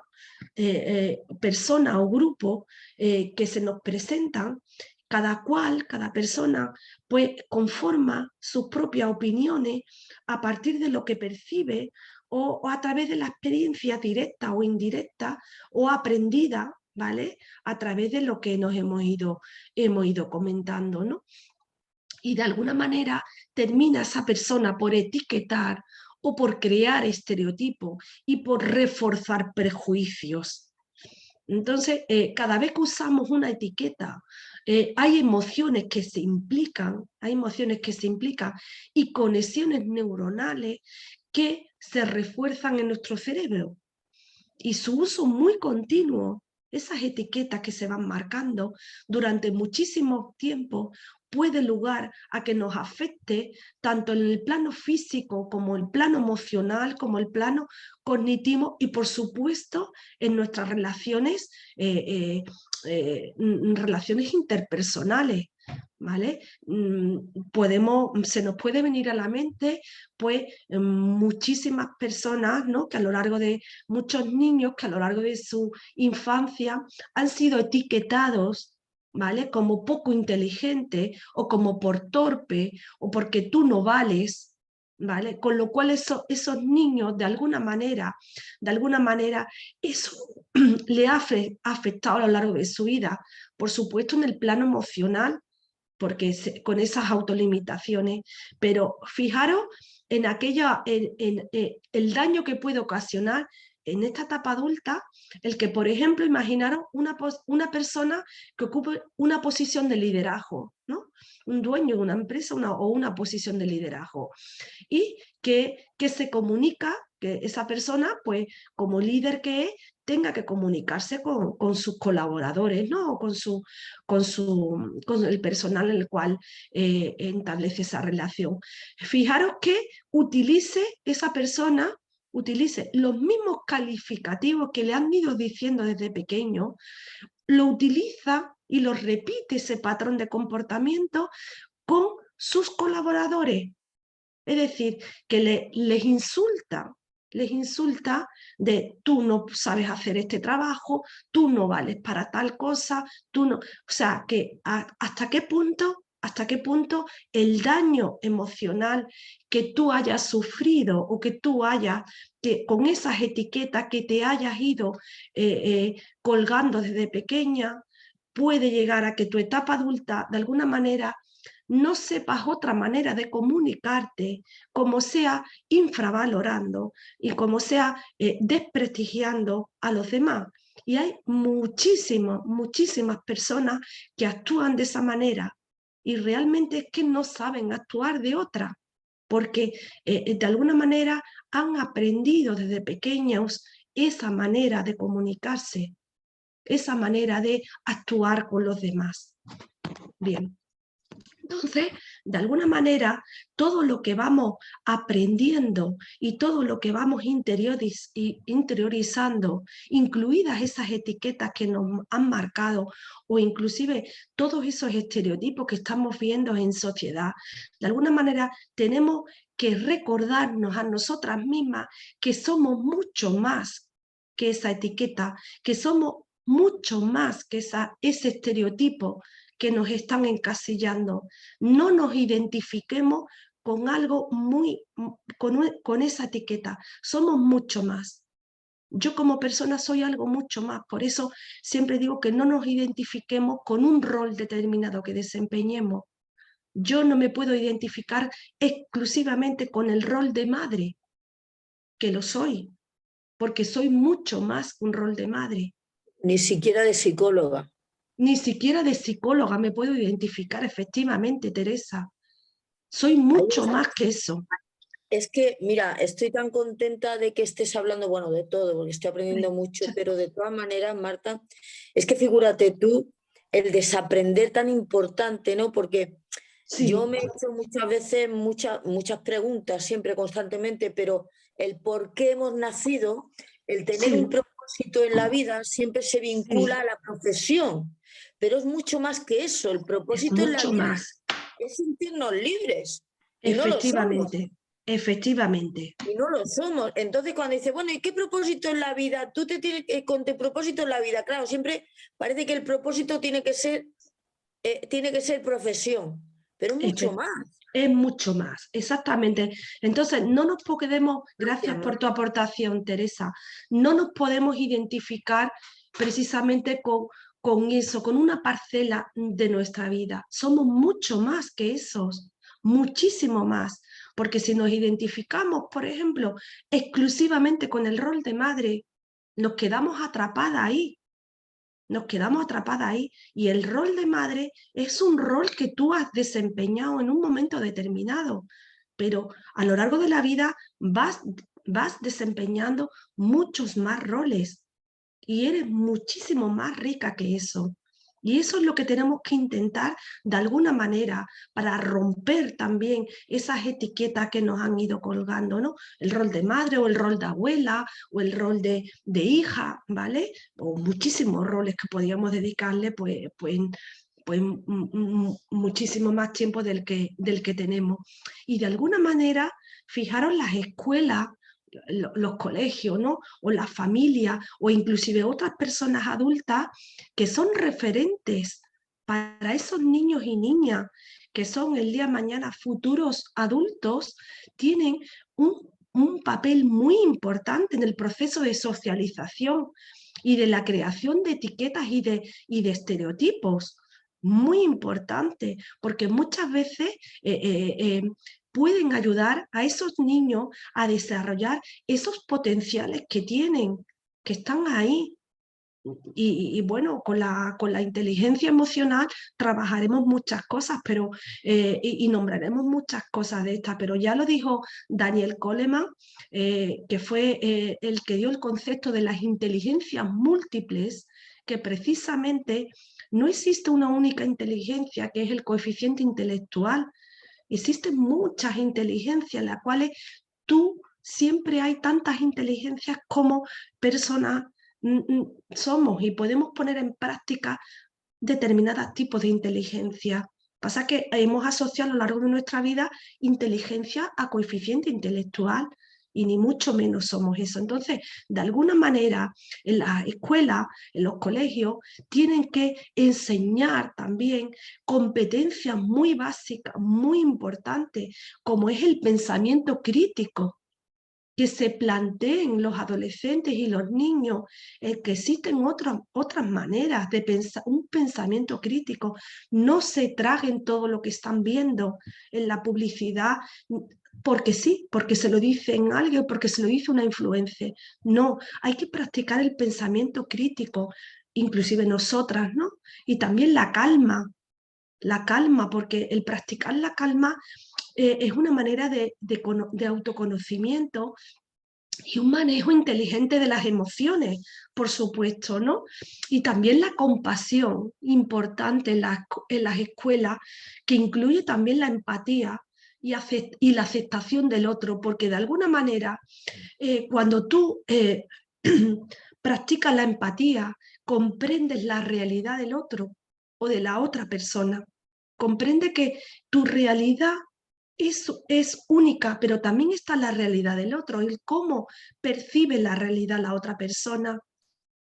persona o grupo que se nos presentan, cada persona, pues conforma sus propias opiniones a partir de lo que percibe o a través de la experiencia directa o indirecta o aprendida, ¿vale? A través de lo que nos hemos ido comentando, ¿no? Y de alguna manera termina esa persona por etiquetar o por crear estereotipos y por reforzar prejuicios. Entonces, cada vez que usamos una etiqueta, hay emociones que se implican y conexiones neuronales que se refuerzan en nuestro cerebro. Y su uso muy continuo, esas etiquetas que se van marcando durante muchísimo tiempo, puede lugar a que nos afecte tanto en el plano físico como el plano emocional, como el plano cognitivo y por supuesto en nuestras relaciones, relaciones interpersonales. ¿Vale? Se nos puede venir a la mente pues muchísimas personas, ¿no? Que a lo largo de muchos niños que a lo largo de su infancia han sido etiquetados, ¿vale? Como poco inteligente o como por torpe o porque tú no vales, ¿vale? Con lo cual esos niños de alguna manera eso le ha afectado a lo largo de su vida, por supuesto en el plano emocional, porque con esas autolimitaciones, pero fijaros en el daño que puede ocasionar en esta etapa adulta, el que, por ejemplo, imaginaros una persona que ocupe una posición de liderazgo, ¿no? Un dueño de una empresa o una posición de liderazgo, y que se comunica que esa persona, pues como líder que es, tenga que comunicarse con sus colaboradores, ¿no? Con el personal en el cual establece esa relación. Fijaros que esa persona utilice los mismos calificativos que le han ido diciendo desde pequeño, lo utiliza y lo repite ese patrón de comportamiento con sus colaboradores. Es decir, que les insulta de tú no sabes hacer este trabajo, tú no vales para tal cosa, tú no... O sea, que hasta qué punto el daño emocional que tú hayas sufrido o que tú hayas, que con esas etiquetas que te hayas ido colgando desde pequeña, puede llegar a que tu etapa adulta de alguna manera no sepas otra manera de comunicarte, como sea infravalorando y como sea desprestigiando a los demás. Y hay muchísimas personas que actúan de esa manera y realmente es que no saben actuar de otra, porque de alguna manera han aprendido desde pequeños esa manera de comunicarse, esa manera de actuar con los demás. Bien. Entonces, de alguna manera, todo lo que vamos aprendiendo y todo lo que vamos interiorizando, incluidas esas etiquetas que nos han marcado o inclusive todos esos estereotipos que estamos viendo en sociedad, de alguna manera tenemos que recordarnos a nosotras mismas que somos mucho más que esa etiqueta, que somos mucho más que ese estereotipo que nos están encasillando. No nos identifiquemos con algo con esa etiqueta. Somos mucho más. Yo como persona soy algo mucho más. Por eso siempre digo que no nos identifiquemos con un rol determinado que desempeñemos. Yo no me puedo identificar exclusivamente con el rol de madre, que lo soy, porque soy mucho más que un rol de madre. Ni siquiera de psicóloga. Ni siquiera de psicóloga me puedo identificar, efectivamente, Teresa. Soy mucho más que eso. Es que, mira, estoy tan contenta de que estés hablando, bueno, de todo, porque estoy aprendiendo mucho, pero de todas maneras, Marta, es que figúrate tú, el desaprender tan importante, ¿no? Porque sí, yo me he hecho muchas veces muchas preguntas, siempre constantemente, pero el por qué hemos nacido, el tener un propósito en la vida siempre se vincula a la profesión, pero es mucho más que eso, el propósito en la vida es sentirnos libres. Y efectivamente, efectivamente. Y no lo somos. Entonces cuando dice, bueno, ¿y qué propósito en la vida? Tú te tienes con tu propósito en la vida, claro, siempre parece que el propósito tiene que ser profesión, pero mucho más. Es mucho más, exactamente. Entonces, no nos podemos, gracias por tu aportación, Teresa, no nos podemos identificar precisamente con eso, con una parcela de nuestra vida. Somos mucho más que esos, muchísimo más. Porque si nos identificamos, por ejemplo, exclusivamente con el rol de madre, nos quedamos atrapadas ahí. Nos quedamos atrapadas ahí y el rol de madre es un rol que tú has desempeñado en un momento determinado, pero a lo largo de la vida vas desempeñando muchos más roles y eres muchísimo más rica que eso. Y eso es lo que tenemos que intentar de alguna manera para romper también esas etiquetas que nos han ido colgando, ¿no? El rol de madre o el rol de abuela o el rol de hija, ¿vale? O muchísimos roles que podríamos dedicarle pues muchísimo más tiempo del que tenemos. Y de alguna manera, fijaros las escuelas, los colegios, ¿no? O las familias, o inclusive otras personas adultas que son referentes para esos niños y niñas que son el día de mañana futuros adultos, tienen un papel muy importante en el proceso de socialización y de la creación de etiquetas y de estereotipos. Muy importante, porque muchas veces pueden ayudar a esos niños a desarrollar esos potenciales que tienen, que están ahí. bueno, con la inteligencia emocional trabajaremos muchas cosas, pero, y nombraremos muchas cosas de estas, pero ya lo dijo Daniel Goleman, que fue el que dio el concepto de las inteligencias múltiples, que precisamente no existe una única inteligencia, que es el coeficiente intelectual. Existen muchas inteligencias en las cuales siempre hay tantas inteligencias como personas somos, y podemos poner en práctica determinados tipos de inteligencia. Pasa que hemos asociado a lo largo de nuestra vida inteligencia a coeficiente intelectual, y ni mucho menos somos eso. Entonces, de alguna manera, en las escuelas, en los colegios, tienen que enseñar también competencias muy básicas, muy importantes, como es el pensamiento crítico, que se planteen los adolescentes y los niños, que existen otras maneras de pensar, un pensamiento crítico. No se traguen todo lo que están viendo en la publicidad porque sí, porque se lo dicen alguien, porque se lo dice una influencer. No, hay que practicar el pensamiento crítico, inclusive nosotras, ¿no? Y también la calma, porque el practicar la calma es una manera de autoconocimiento y un manejo inteligente de las emociones, por supuesto, ¿no? Y también la compasión, importante en las escuelas, que incluye también la empatía y la aceptación del otro, porque de alguna manera, cuando tú practicas la empatía, comprendes la realidad del otro o de la otra persona. Comprende que tu realidad es única, pero también está la realidad del otro, el cómo percibe la realidad la otra persona,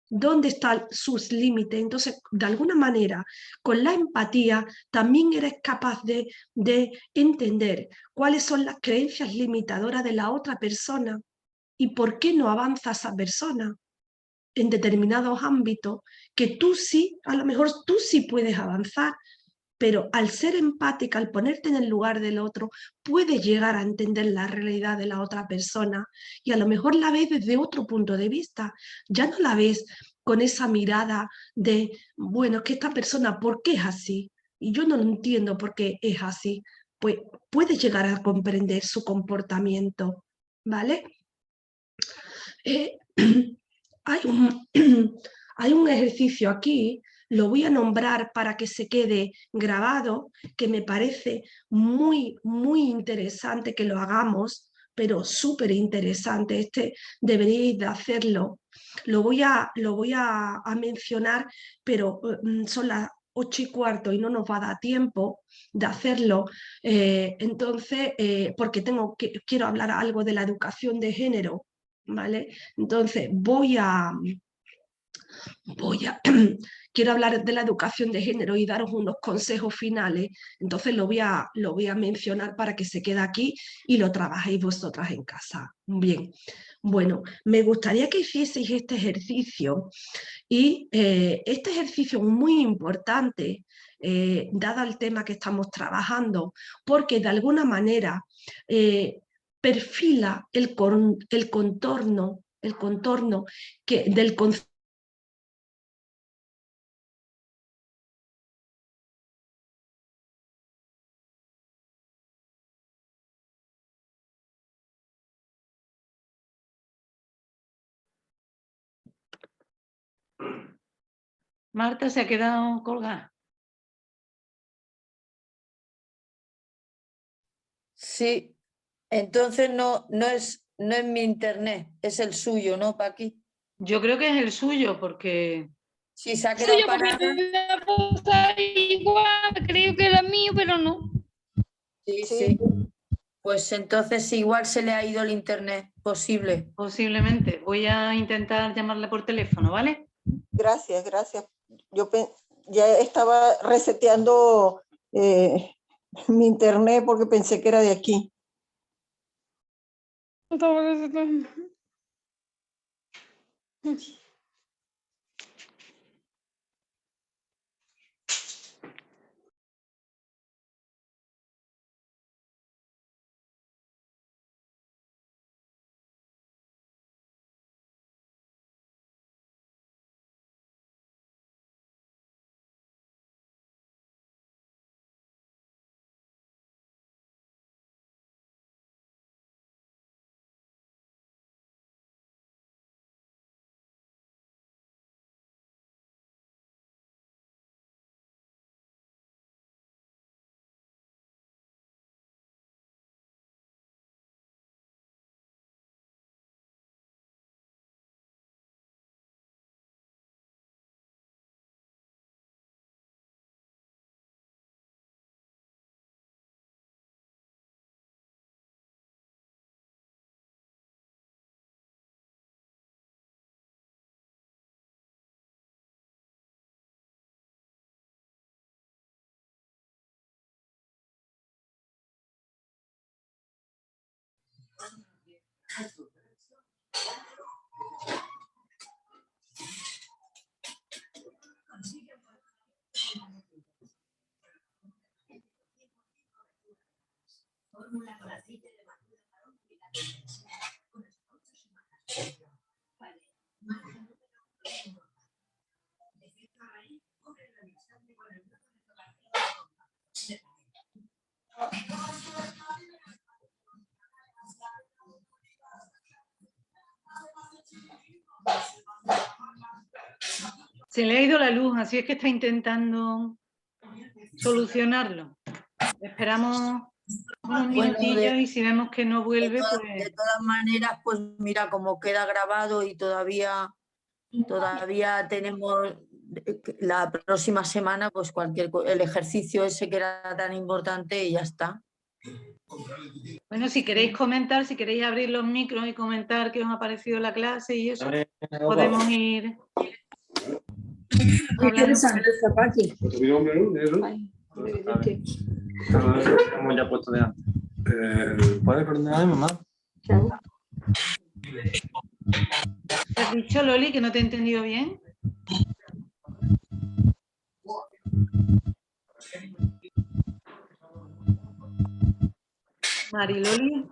dónde están sus límites. Entonces, de alguna manera, con la empatía también eres capaz de entender cuáles son las creencias limitadoras de la otra persona y por qué no avanza esa persona en determinados ámbitos que tú sí, a lo mejor tú sí puedes avanzar, pero al ser empática, al ponerte en el lugar del otro, puedes llegar a entender la realidad de la otra persona, y a lo mejor la ves desde otro punto de vista. Ya no la ves con esa mirada de, bueno, es que esta persona, ¿por qué es así? Y yo no lo entiendo por qué es así. Pues puedes llegar a comprender su comportamiento, ¿vale? Eh, hay un, hay un ejercicio aquí, lo voy a nombrar para que se quede grabado, que me parece muy, muy interesante que lo hagamos, pero súper interesante. Deberíais de hacerlo. Lo voy a mencionar, pero son las 8:15 y no nos va a dar tiempo de hacerlo. Entonces, porque quiero hablar algo de la educación de género, ¿vale? Entonces, quiero hablar de la educación de género y daros unos consejos finales. Entonces lo voy a mencionar para que se quede aquí y lo trabajéis vosotras en casa. Bien, bueno, me gustaría que hicieseis este ejercicio, y este ejercicio es muy importante, dado el tema que estamos trabajando, porque de alguna manera perfila el contorno del concepto. Marta se ha quedado colgada. Sí, entonces no es mi internet, es el suyo, ¿no, Paqui? Yo creo que es el suyo, porque Sí, se ha quedado Suyo, porque parada. la cosa igual, creo que era mío, pero no. Sí. Pues entonces igual se le ha ido el internet, posible. posiblemente voy a intentar llamarle por teléfono, ¿vale? Gracias. Yo ya estaba reseteando mi internet porque pensé que era de aquí. Se le ha ido la luz, así es que está intentando solucionarlo. Esperamos unos minutillos y si vemos que no vuelve, pues... De todas maneras, pues mira, como queda grabado y todavía tenemos la próxima semana, pues el ejercicio ese que era tan importante y ya está. Bueno, si queréis comentar, si queréis abrir los micros y comentar qué os ha parecido la clase y eso, podemos ir... Muy interesante esta página. Como ya he puesto de antes. ¿Puedes coordinar, mamá? ¿Te has dicho, Loli, que no te he entendido bien? Mariloli.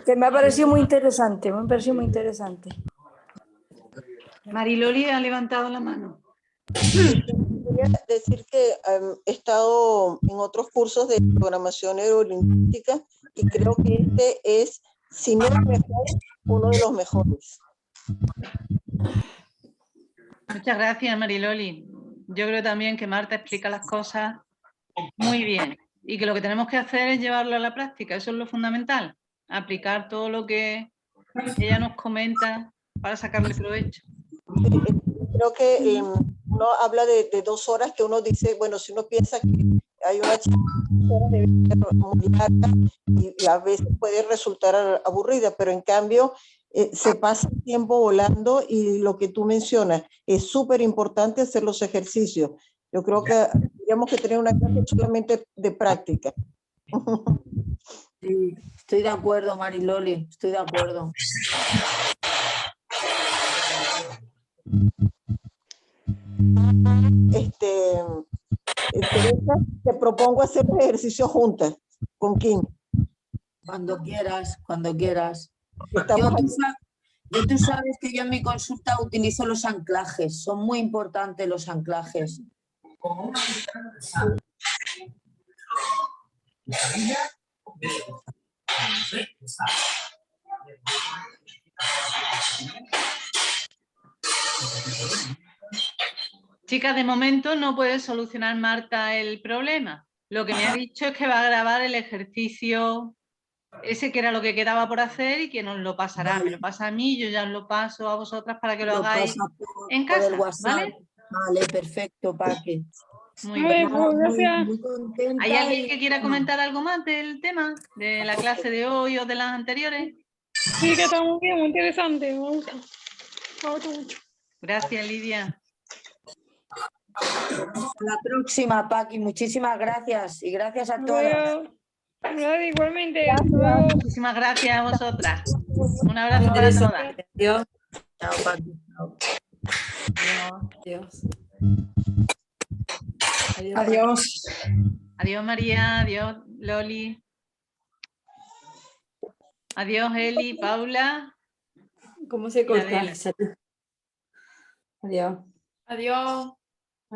Que me ha parecido muy interesante, me ha parecido muy interesante. Mariloli ha levantado la mano. Quería decir que he estado en otros cursos de programación neurolingüística y creo que este es, si no el mejor, uno de los mejores. Muchas gracias, Mariloli. Yo creo también que Marta explica las cosas muy bien y que lo que tenemos que hacer es llevarlo a la práctica. Eso es lo fundamental, aplicar todo lo que ella nos comenta para sacarle provecho. Creo que uno habla de 2 horas que uno dice, bueno, si uno piensa que hay una charla debe ser muy larga y a veces puede resultar aburrida, pero en cambio se pasa el tiempo volando y lo que tú mencionas, es súper importante hacer los ejercicios. Yo creo que tendríamos que tener una clase solamente de práctica. Sí, estoy de acuerdo, Mariloli, estoy de acuerdo. Teresa, te propongo hacer un ejercicio juntas con Kim. Cuando quieras, cuando quieras. Tú sabes que yo en mi consulta utilizo los anclajes, son muy importantes los anclajes. Chicas, de momento no puede solucionar Marta el problema. Lo que me ha dicho es que va a grabar el ejercicio ese que era lo que quedaba por hacer y que nos lo pasará. Vale. Me lo pasa a mí, yo ya os lo paso a vosotras para que lo hagáis en por casa, el WhatsApp. ¿vale? Vale, perfecto, Paqui. Muy bien. Pues, gracias. Muy contenta. ¿Hay alguien que quiera comentar algo más del tema? ¿De la clase de hoy o de las anteriores? Sí, que está muy bien, muy interesante, me gusta. Me gusta mucho. Gracias, Lidia. Hasta la próxima, Paqui. Muchísimas gracias y gracias a todas. Gracias, igualmente. Muchísimas gracias a vosotras. Un abrazo para todas. Adiós. Chao, Paqui. Adiós. Adiós. Adiós, María. Adiós, Loli. Adiós, Eli, Paula. ¿Cómo se corta? Adela. Adiós. Adiós.